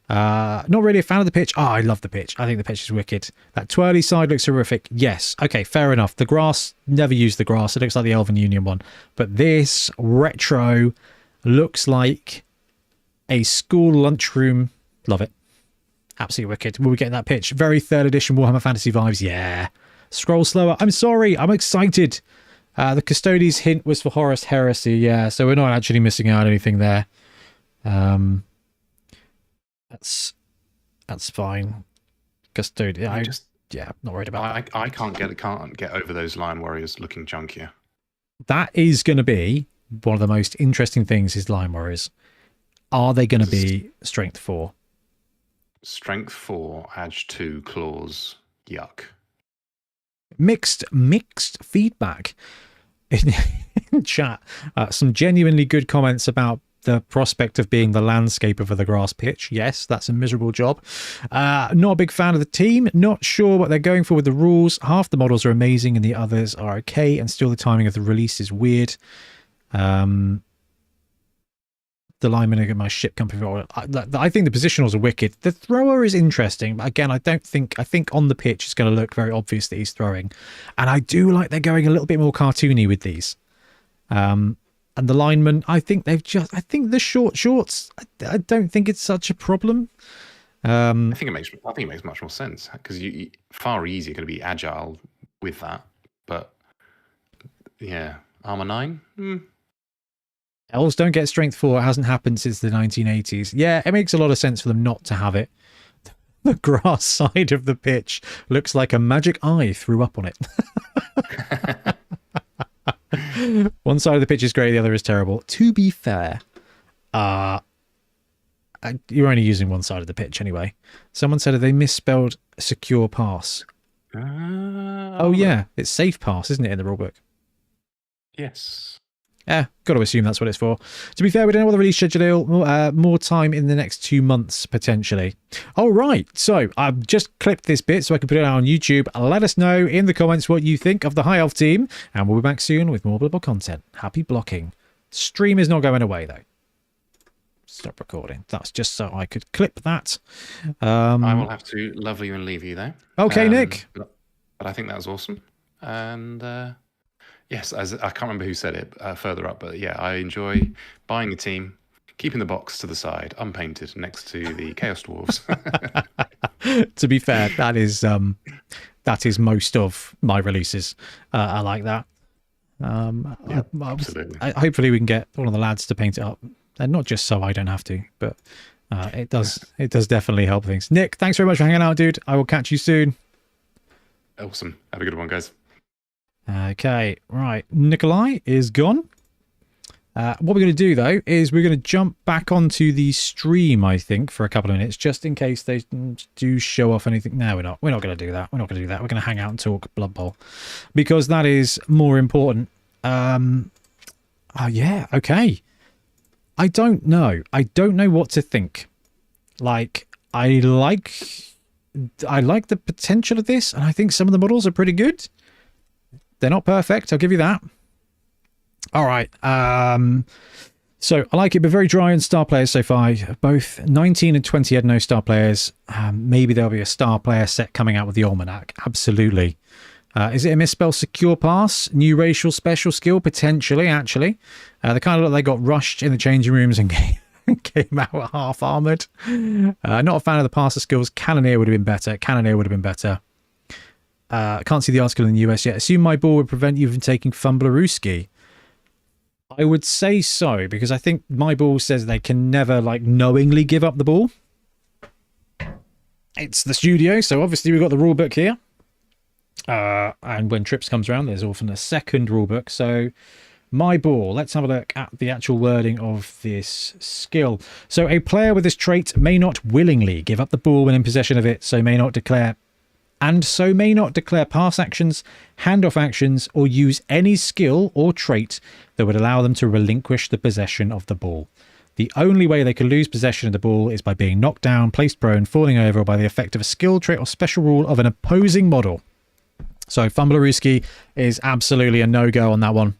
Not really a fan of the pitch. Oh, I love the pitch. I think the pitch is wicked. That twirly side looks horrific. Yes. Okay, fair enough. The grass, never used the grass. It looks like the Elven Union one. But this retro looks like a school lunchroom. Love it. Absolutely wicked. Will we get that pitch? Very 3rd edition Warhammer Fantasy vibes. Yeah. Scroll slower. I'm sorry. I'm excited. The Custodes hint was for Horus Heresy. Yeah, so we're not actually missing out anything there. That's fine. Custodian. Not worried about that. I can't get over those Lion Warriors looking junkier. That is going to be one of the most interesting things is Lion Warriors. Are they going to be strength 4? Strength 4, Edge 2, claws. Yuck. Mixed feedback in chat. Some genuinely good comments about the prospect of being the landscaper for the grass pitch. Yes, that's a miserable job. Not a big fan of the team. Not sure what they're going for with the rules. Half the models are amazing and the others are okay, and still the timing of the release is weird. The linemen are my ship company. I think the positionals are wicked. The thrower is interesting, but again, I think on the pitch it's going to look very obvious that he's throwing, and I do like they're going a little bit more cartoony with these. And the linemen, I think the shorts. I don't think it's such a problem. I think it makes much more sense because you far easier going to be agile with that. But yeah, armor 9. Elves don't get strength 4. It hasn't happened since the 1980s. Yeah, it makes a lot of sense for them not to have it. The grass side of the pitch looks like a magic eye threw up on it. One side of the pitch is great, the other is terrible. To be fair, you're only using one side of the pitch anyway. Someone said they misspelled secure pass. Oh yeah, it's safe pass, isn't it, in the rulebook? Yes. Yeah, got to assume that's what it's for. To be fair, we don't know what the release schedule is. More time in the next 2 months, potentially. All right, so I've just clipped this bit so I can put it out on YouTube. Let us know in the comments what you think of the High Elf team, and we'll be back soon with more Blood Bowl content. Happy blocking. Stream is not going away, though. Stop recording. That's just so I could clip that. I will have to love you and leave you, though. Okay, Nick. But I think that was awesome. And... yes, as I can't remember who said it further up, but yeah, I enjoy buying a team, keeping the box to the side, unpainted, next to the Chaos Dwarves. To be fair, that is most of my releases. I like that. Absolutely. Hopefully we can get one of the lads to paint it up, and not just so I don't have to, but it does definitely help things. Nick, thanks very much for hanging out, dude. I will catch you soon. Awesome. Have a good one, guys. Okay, right. Nikolai is gone. What we're going to do, though, is we're going to jump back onto the stream, I think, for a couple of minutes, just in case they do show off anything. No, we're not. We're not going to do that. We're not going to do that. We're going to hang out and talk Blood Bowl, because that is more important. Yeah, okay. I don't know. I don't know what to think. Like, I like the potential of this, and I think some of the models are pretty good. They're not perfect, I'll give you that. All right. So I like it, but very dry on star players so far. Both 19 and 20 had no star players. Maybe there'll be a star player set coming out with the Almanac. Absolutely. Is it a misspell secure pass? New racial special skill? Potentially, actually. The kind of look they got rushed in the changing rooms and came out half armored. Not a fan of the passer skills. Cannoneer would have been better. Can't see the article in the US yet. Assume my ball would prevent you from taking Fumblerooski. I would say so, because I think my ball says they can never, like, knowingly give up the ball. It's the studio, so obviously we've got the rule book here. And when trips comes around, there's often a second rule book. So my ball, let's have a look at the actual wording of this skill. So a player with this trait may not willingly give up the ball when in possession of it, so may not declare pass actions, handoff actions, or use any skill or trait that would allow them to relinquish the possession of the ball. The only way they could lose possession of the ball is by being knocked down, placed prone, falling over, or by the effect of a skill, trait, or special rule of an opposing model. So Fumblerooski is absolutely a no-go on that one.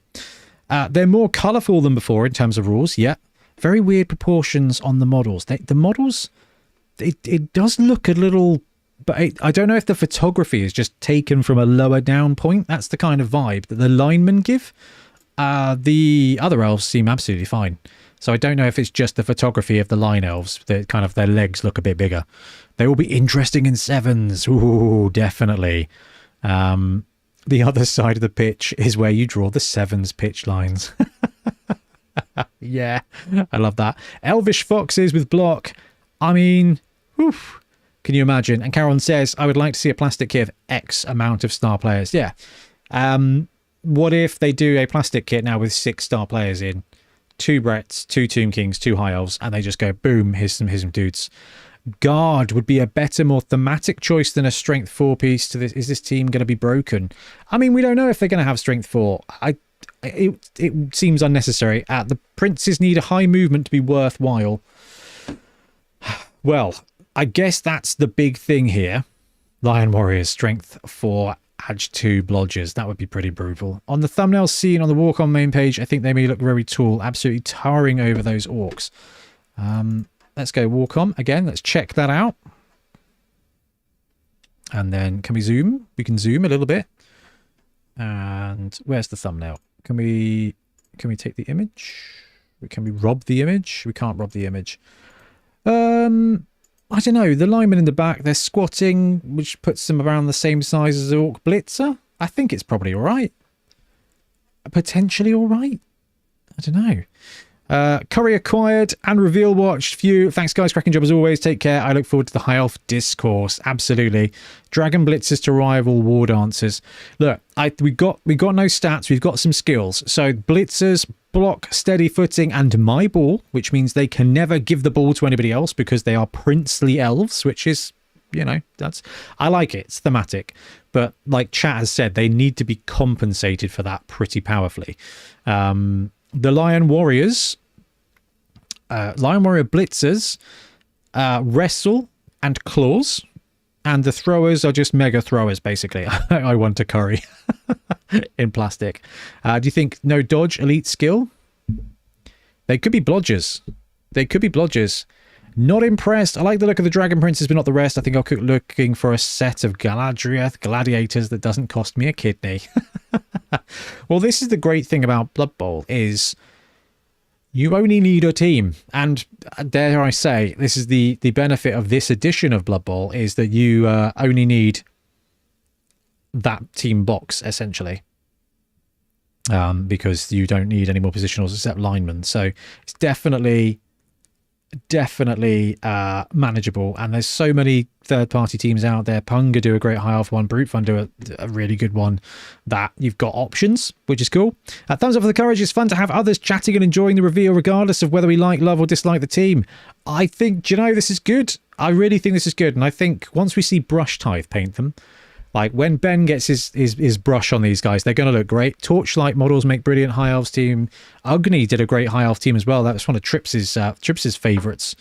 They're more colourful than before in terms of rules, yeah. Very weird proportions on the models. The models, it does look a little... But I don't know if the photography is just taken from a lower down point. That's the kind of vibe that the linemen give. The other elves seem absolutely fine. So I don't know if it's just the photography of the line elves that kind of their legs look a bit bigger. They will be interesting in sevens. Ooh, definitely. The other side of the pitch is where you draw the sevens pitch lines. Yeah, I love that. Elvish foxes with block. I mean, oof. Can you imagine? And Caron says, I would like to see a plastic kit of X amount of star players. Yeah. What if they do a plastic kit now with 6 star players in? 2 Bretts, 2 Tomb Kings, 2 High Elves, and they just go, boom, here's some dudes. Guard would be a better, more thematic choice than a strength 4 piece to this. Is this team going to be broken? I mean, we don't know if they're going to have strength 4. It seems unnecessary. The princes need a high movement to be worthwhile. Well, I guess that's the big thing here. Lion Warriors, strength 4, edge 2, blodgers. That would be pretty brutal. On the thumbnail seen on the walk-on main page, I think they may look very tall, absolutely towering over those orcs. Let's go walk-on again. Let's check that out. And then can we zoom? We can zoom a little bit. And where's the thumbnail? Can we take the image? Can we rob the image? We can't rob the image. I don't know, the linemen in the back, they're squatting, which puts them around the same size as the Orc Blitzer. I think it's probably all right. Potentially all right. I don't know. Curry acquired and reveal watched. Few. Thanks, guys. Cracking job as always. Take care. I look forward to the High Elf discourse. Absolutely. Dragon Blitzers to rival War Dancers. Look, we got no stats. We've got some skills. So Blitzers, block, steady footing, and my ball, which means they can never give the ball to anybody else because they are princely elves, which is, you know, I like it. It's thematic. But like chat has said, they need to be compensated for that pretty powerfully. The Lion Warrior Blitzers wrestle and claws, and the throwers are just mega throwers, basically. I want to curry in plastic. Do you think no dodge elite skill? They could be blodgers. Not impressed. I like the look of the Dragon Princes, but not the rest. I think I'll keep looking for a set of gladiators that doesn't cost me a kidney. Well, this is the great thing about Blood Bowl is You only need a team. And dare I say, this is the benefit of this edition of Blood Bowl, is that you only need that team box, essentially. Because you don't need any more positionals except linemen. So it's definitely manageable. And there's so many third-party teams out there. Punga do a great high elf one. Brute Fun do a really good one, that you've got options, which is cool. Thumbs up for the courage. It's fun to have others chatting and enjoying the reveal regardless of whether we like, love or dislike the team. I think, do you know, this is good. I really think this is good. And I think once we see Brush Tithe paint them, like when Ben gets his brush on these guys, they're going to look great. Torchlight models make brilliant high elves team. Ugni did a great high elf team as well. That was one of Trips's favourites.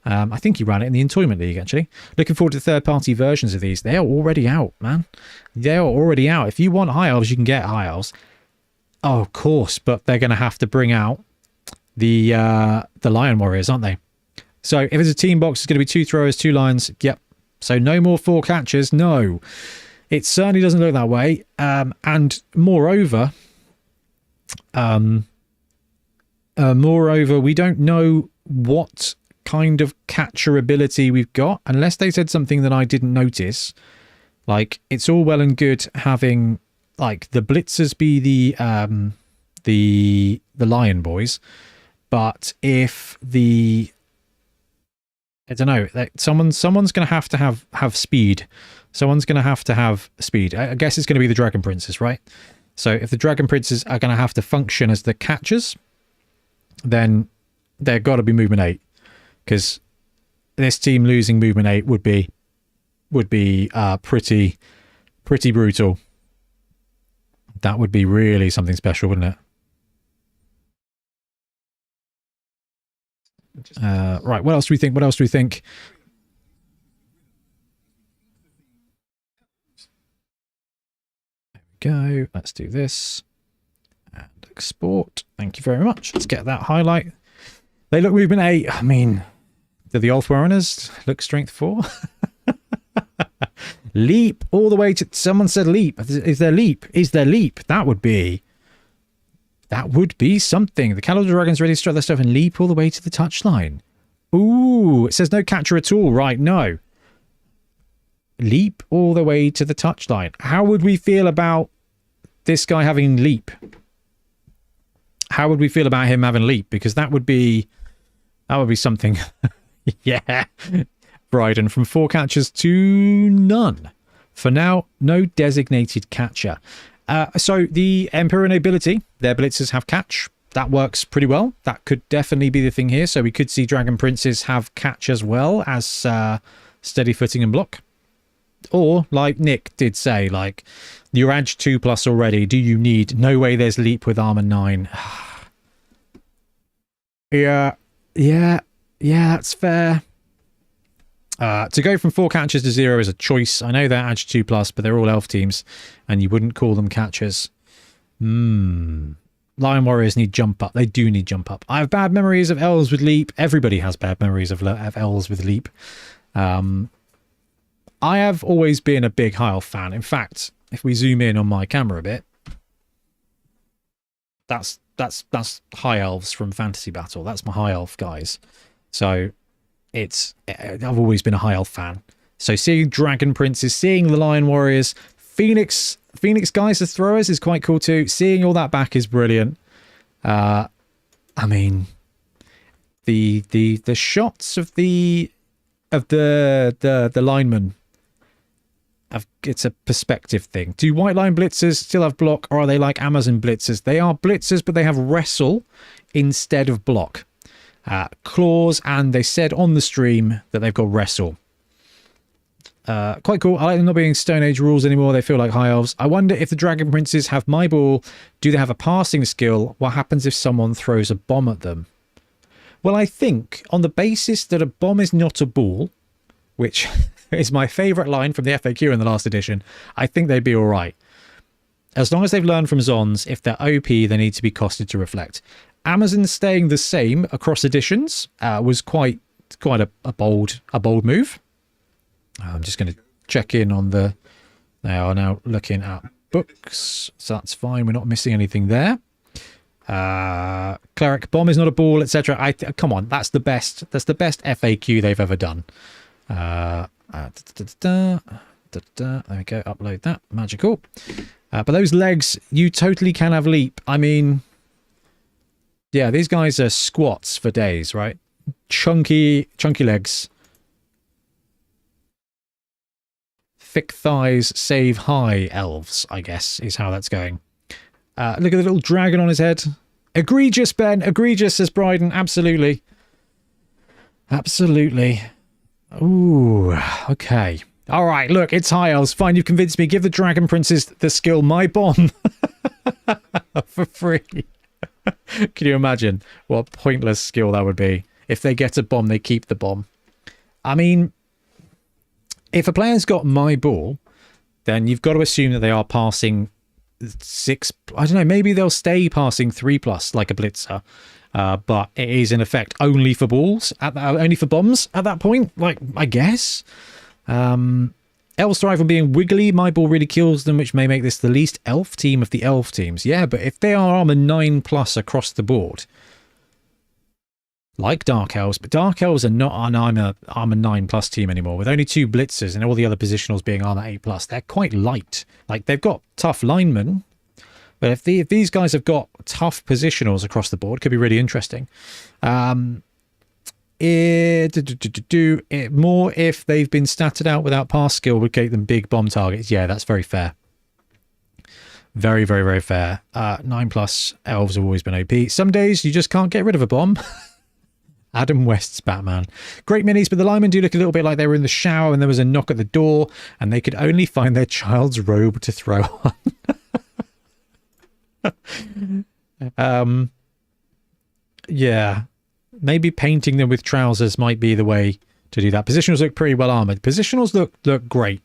I think he ran it in the Entoyment League, actually. Looking forward to third-party versions of these. They are already out, man. They are already out. If you want high elves, you can get high elves. Oh, of course, but they're going to have to bring out the Lion Warriors, aren't they? So if it's a team box, it's going to be 2 throwers, 2 lions. Yep. So no more 4 catchers. No. It certainly doesn't look that way. And moreover, we don't know what kind of catcher ability we've got, unless they said something that I didn't notice. Like, it's all well and good having like the blitzers be the lion boys, but if I don't know, someone's going to have speed. Someone's going to have speed. I guess it's going to be the Dragon Princes, right? So if the Dragon Princes are going to have to function as the catchers, then they've got to be movement 8, because this team losing movement 8 would be pretty brutal. That would be really something special, wouldn't it? Right, what else do we think? Go, let's do this and export. Thank you very much. Let's get that highlight. They look movement 8. I mean, do the Ulth Warreners look strength 4? Leap all the way to, someone said leap. Is there leap? That would be something. The Caliber Dragons ready to strut their stuff and leap all the way to the touchline. Ooh, it says no catcher at all. Right, no. Leap all the way to the touchline. How would we feel about this guy having leap? How would we feel about him having leap? Because that would be something. Yeah. Bryden, from 4 catchers to none. For now, no designated catcher. So the Empyrean ability, their blitzers have catch. That works pretty well. That could definitely be the thing here. So we could see Dragon Princes have catch as well as steady footing and block. Or, like Nick did say, like, you're Edge 2+ already. Do you need... No way there's leap with armor 9. Yeah, that's fair. To go from 4 catchers to 0 is a choice. I know they're Edge 2+, but they're all elf teams, and you wouldn't call them catchers. Lion Warriors need jump up. They do need jump up. I have bad memories of elves with leap. Everybody has bad memories of elves with leap. I have always been a big high elf fan. In fact, if we zoom in on my camera a bit, that's high elves from Fantasy Battle. That's my high elf guys. So I've always been a high elf fan. So seeing Dragon Princes, seeing the Lion Warriors, Phoenix guys as throwers is quite cool too. Seeing all that back is brilliant. I mean, the shots of the linemen, it's a perspective thing. Do White Line Blitzers still have block, or are they like Amazon Blitzers? They are Blitzers, but they have wrestle instead of block. Claws, and they said on the stream that they've got wrestle. Quite cool. I like them not being Stone Age rules anymore. They feel like high elves. I wonder if the Dragon Princes have my ball. Do they have a passing skill? What happens if someone throws a bomb at them? Well, I think on the basis that a bomb is not a ball, which is my favourite line from the FAQ in the last edition, I think they'd be all right. As long as they've learned from Zons, if they're OP, they need to be costed to reflect. Amazon staying the same across editions was quite a bold move. I'm just going to check in on the... They are now looking at books, so that's fine. We're not missing anything there. Cleric, bomb is not a ball, etc. Come on, that's the best. That's the best FAQ they've ever done. There we go. Upload that. Magical. But those legs, you totally can have leap. I mean, yeah, these guys are squats for days, right? Chunky legs. Thick thighs save high elves, I guess, is how that's going. Look at the little dragon on his head. Egregious, Ben. Egregious, says Bryden. Absolutely. Absolutely. Ooh, okay. All right, look, it's high elves. Fine, you've convinced me. Give the dragon princes the skill My Bomb for free. Can you imagine what a pointless skill that would be? If they get a bomb, they keep the bomb. I mean, if a player's got My Ball, then you've got to assume that they are passing 6. I don't know, maybe they'll stay passing 3+ like a blitzer. But it is in effect only for balls, only for bombs at that point, like, I guess. Elves thrive on being wiggly. My Ball really kills them, which may make this the least elf team of the elf teams. Yeah, but if they are armor 9+ across the board, like Dark Elves, but Dark Elves are not an armor 9+ team anymore, with only 2 blitzers and all the other positionals being armor 8+. They're quite light. Like, they've got tough linemen, but if these guys have got tough positionals across the board, it could be really interesting. More if they've been statted out without pass skill would get them big bomb targets. Yeah, that's very fair. Very, very, very fair. 9+ elves have always been OP. Some days you just can't get rid of a bomb. Adam West's Batman. Great minis, but the linemen do look a little bit like they were in the shower and there was a knock at the door and they could only find their child's robe to throw on. Yeah. Maybe painting them with trousers might be the way to do that. Positionals look pretty well armored. Positionals look great.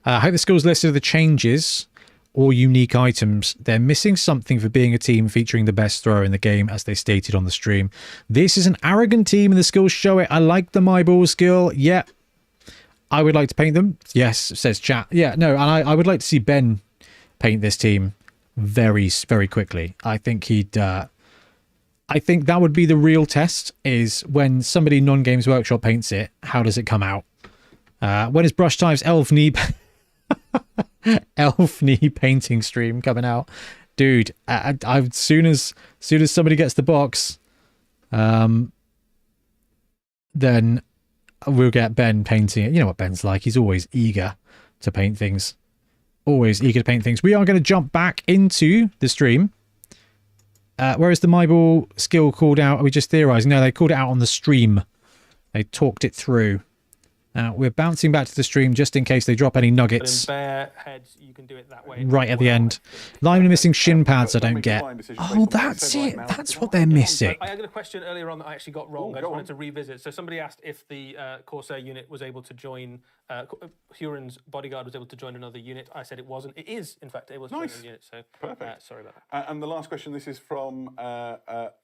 I hope the skills listed are the changes or unique items. They're missing something for being a team featuring the best thrower in the game, as they stated on the stream. This is an arrogant team and the skills show it. I like the My Ball skill. Yeah. I would like to paint them. Yes, says chat. Yeah, no, and I would like to see Ben paint this team very, very quickly. I think he'd... I think that would be the real test, is when somebody non-Games Workshop paints it, how does it come out? When is Brush Time's elf knee painting stream coming out? Dude, as soon as somebody gets the box, then we'll get Ben painting it. You know what Ben's like. He's always eager to paint things. Always eager to paint things. We are going to jump back into the stream. Where is the My Ball skill called out? Are we just theorizing? No, they called it out on the stream. They talked it through. We're bouncing back to the stream just in case they drop any nuggets. But in bare heads, you can do it that way. Right at the end. Linemen missing shin pads, I don't get. Oh, that's it. That's what they're missing. I had a question earlier on that I actually got wrong. I just wanted to revisit. So somebody asked if the Corsair unit was able to join, Huron's bodyguard was able to join another unit. I said it wasn't. It is, in fact, able to join another unit. So perfect. Sorry about that. And the last question, this is from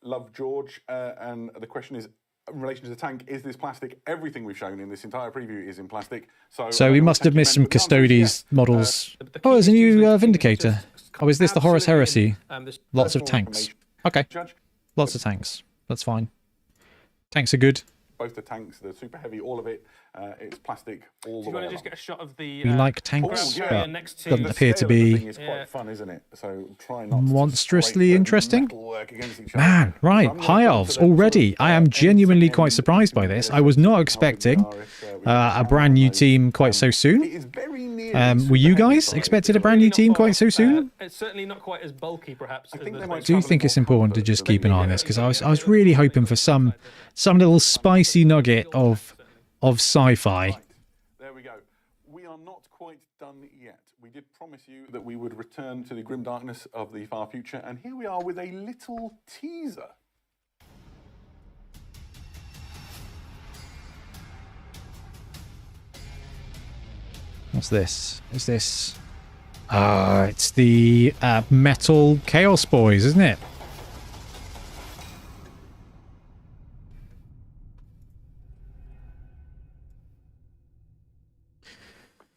Love George, and the question is, in relation to the tank, is this plastic? Everything we've shown in this entire preview is in plastic. So we must have missed some Custodes models. Oh, there's a new Vindicator. Oh, is this the Horus Heresy? Lots of tanks. Okay. Lots of tanks. That's fine. Tanks are good. Both the tanks, the super heavy, all of it. It's plastic all the way. Do you want to just get a shot of the... We like tanks, but doesn't the appear to scale of be the thing is quite fun, isn't it? So try not monstrously to interesting. metalwork against each other. Man, right. I'm High looking elves for them already. sort of, I am genuinely quite surprised by this. I was not expecting a brand new team quite so It soon. is very near Were you guys expected a brand new team quite so soon? It's certainly not quite as bulky, perhaps. I do think it's important to just keep an eye on this, because I was really hoping for some little spicy nugget of sci-fi. There we go. We are not quite done yet. We did promise you that we would return to the grim darkness of the far future, and here we are with a little teaser. What's this? Is this... it's the metal Chaos Boys, isn't it?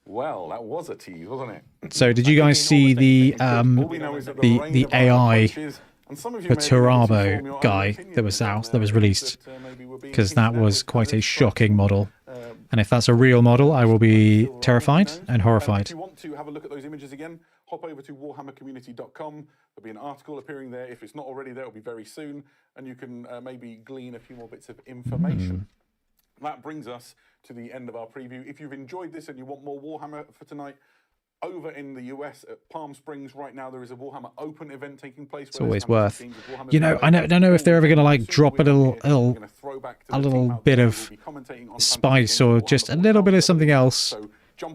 Well, that was a tease, wasn't it? So did you guys see the AI for Turabo guy that was released? Because that was quite a shocking model. And if that's a real model, I will be terrified and horrified. If you want to have a look at those images again, hop over to warhammercommunity.com. There'll be an article appearing there. If it's not already there, it'll be very soon. And you can maybe glean a few more bits of information. That brings us to the end of our preview. If you've enjoyed this and you want more Warhammer for tonight, over in the US at Palm Springs right now, there is a Warhammer Open event taking place. It's always worth. You know, I don't know if they're ever going to like drop a little bit of spice or just a little bit of something else.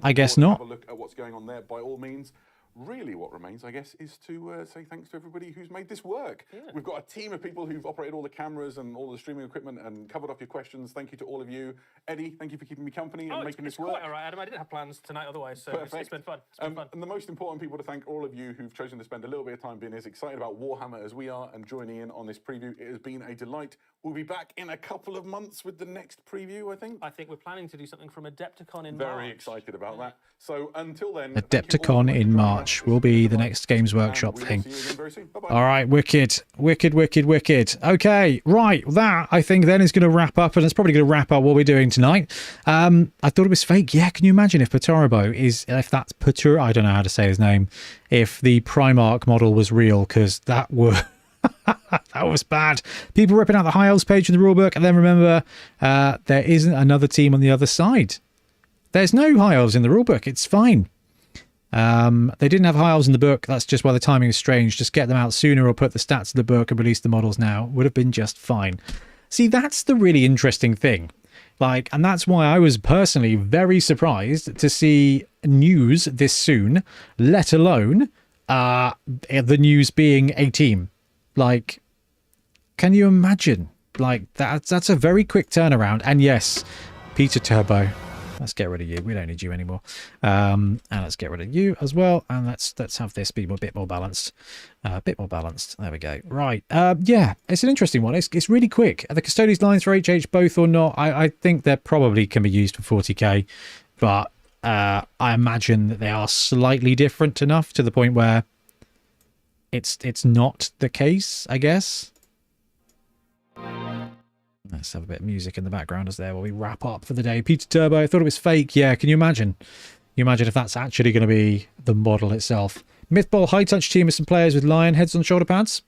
I guess not. Have a look at what's going on there by all means. Really what remains, I guess, is to say thanks to everybody who's made this work. Yeah. We've got a team of people who've operated all the cameras and all the streaming equipment and covered off your questions. Thank you to all of you. Eddie, thank you for keeping me company and making this work. Quite all right, Adam. I didn't have plans tonight otherwise, so it's been fun. And the most important people to thank all of you who've chosen to spend a little bit of time being as excited about Warhammer as we are and joining in on this preview. It has been a delight. We'll be back in a couple of months with the next preview, I think. I think we're planning to do something from Adepticon in March. Very excited about that. So until then... Adepticon in March will be the next Games Workshop thing. All right, wicked. Okay, right, that I think then is going to wrap up, and it's probably going to wrap up what we're doing tonight. I thought it was fake. Yeah, can you imagine if Patorobo is, if that's Patur, I don't know how to say his name, if the Primarch model was real, because that were... that was bad. People ripping out the High Elves page in the rulebook, and then remember, there isn't another team on the other side. There's no High Elves in the rulebook. It's fine. They didn't have High Elves in the book. That's just why the timing is strange. Just get them out sooner or put the stats in the book and release the models now. Would have been just fine. See, that's the really interesting thing. Like, and that's why I was personally very surprised to see news this soon, let alone the news being a team. Like, can you imagine? Like, that's a very quick turnaround. And yes, Peter Turbo. Let's get rid of you. We don't need you anymore. And let's get rid of you as well. And let's have this be a bit more balanced. A bit more balanced. There we go. Right. Yeah, it's an interesting one. It's really quick. Are the Custodies lines for HH both or not? I think they probably can be used for 40k. But I imagine that they are slightly different enough to the point where it's not the case, I guess. Let's have a bit of music in the background as there while we wrap up for the day. Peter Turbo, I thought it was fake. Yeah, can you imagine? Can you imagine if that's actually going to be the model itself? Mythball high touch team with some players with lion heads on shoulder pads.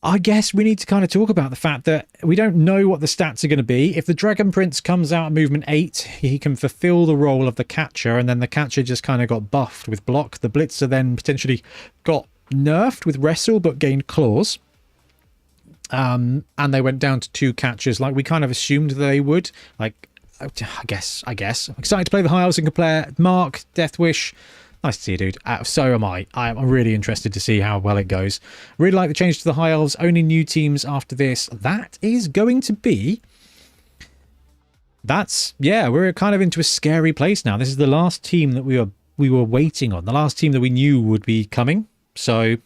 I guess we need to kind of talk about the fact that we don't know what the stats are going to be. If the Dragon Prince comes out at movement 8, he can fulfill the role of the catcher, and then the catcher just kind of got buffed with block. The Blitzer then potentially got nerfed with wrestle but gained claws. And they went down to 2 catchers like we kind of assumed they would. Like, I guess. I'm excited to play the High Elves and compare Mark, Deathwish. Nice to see you, dude. So am I. I'm really interested to see how well it goes. Really like the change to the High Elves. Only new teams after this. That is going to be... Yeah, we're kind of into a scary place now. This is the last team that we were waiting on. The last team that we knew would be coming. So...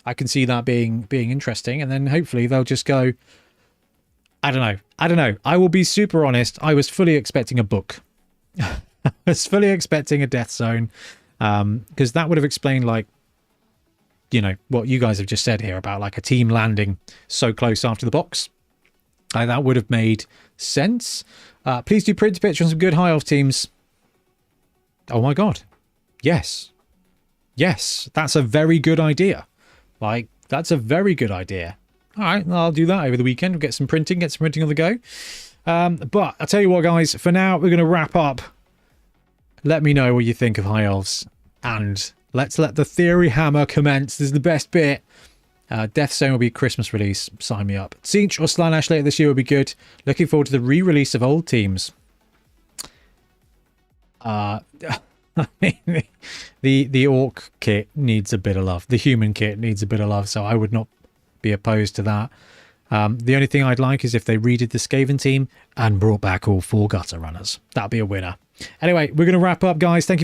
I can see that being interesting, and then hopefully they'll just go, I don't know. I will be super honest. I was fully expecting a book. I was fully expecting a Death Zone, because that would have explained, like, you know, what you guys have just said here about, like, a team landing so close after the box. That would have made sense. Please do print a picture on some good High Elf teams. Oh my god. Yes, that's a very good idea. Like, that's a very good idea. All right, I'll do that over the weekend. We'll get some printing on the go. But I'll tell you what, guys, for now, we're going to wrap up. Let me know what you think of High Elves. And let's let the theory hammer commence. This is the best bit. Death Zone will be a Christmas release. Sign me up. Siege or Slaanesh later this year would be good. Looking forward to the re-release of old teams. The orc kit needs a bit of love. The human kit needs a bit of love, so I would not be opposed to that. The only thing I'd like is if they redid the Skaven team and brought back all 4 gutter runners. That'd be a winner. Anyway, we're going to wrap up, guys. Thank you very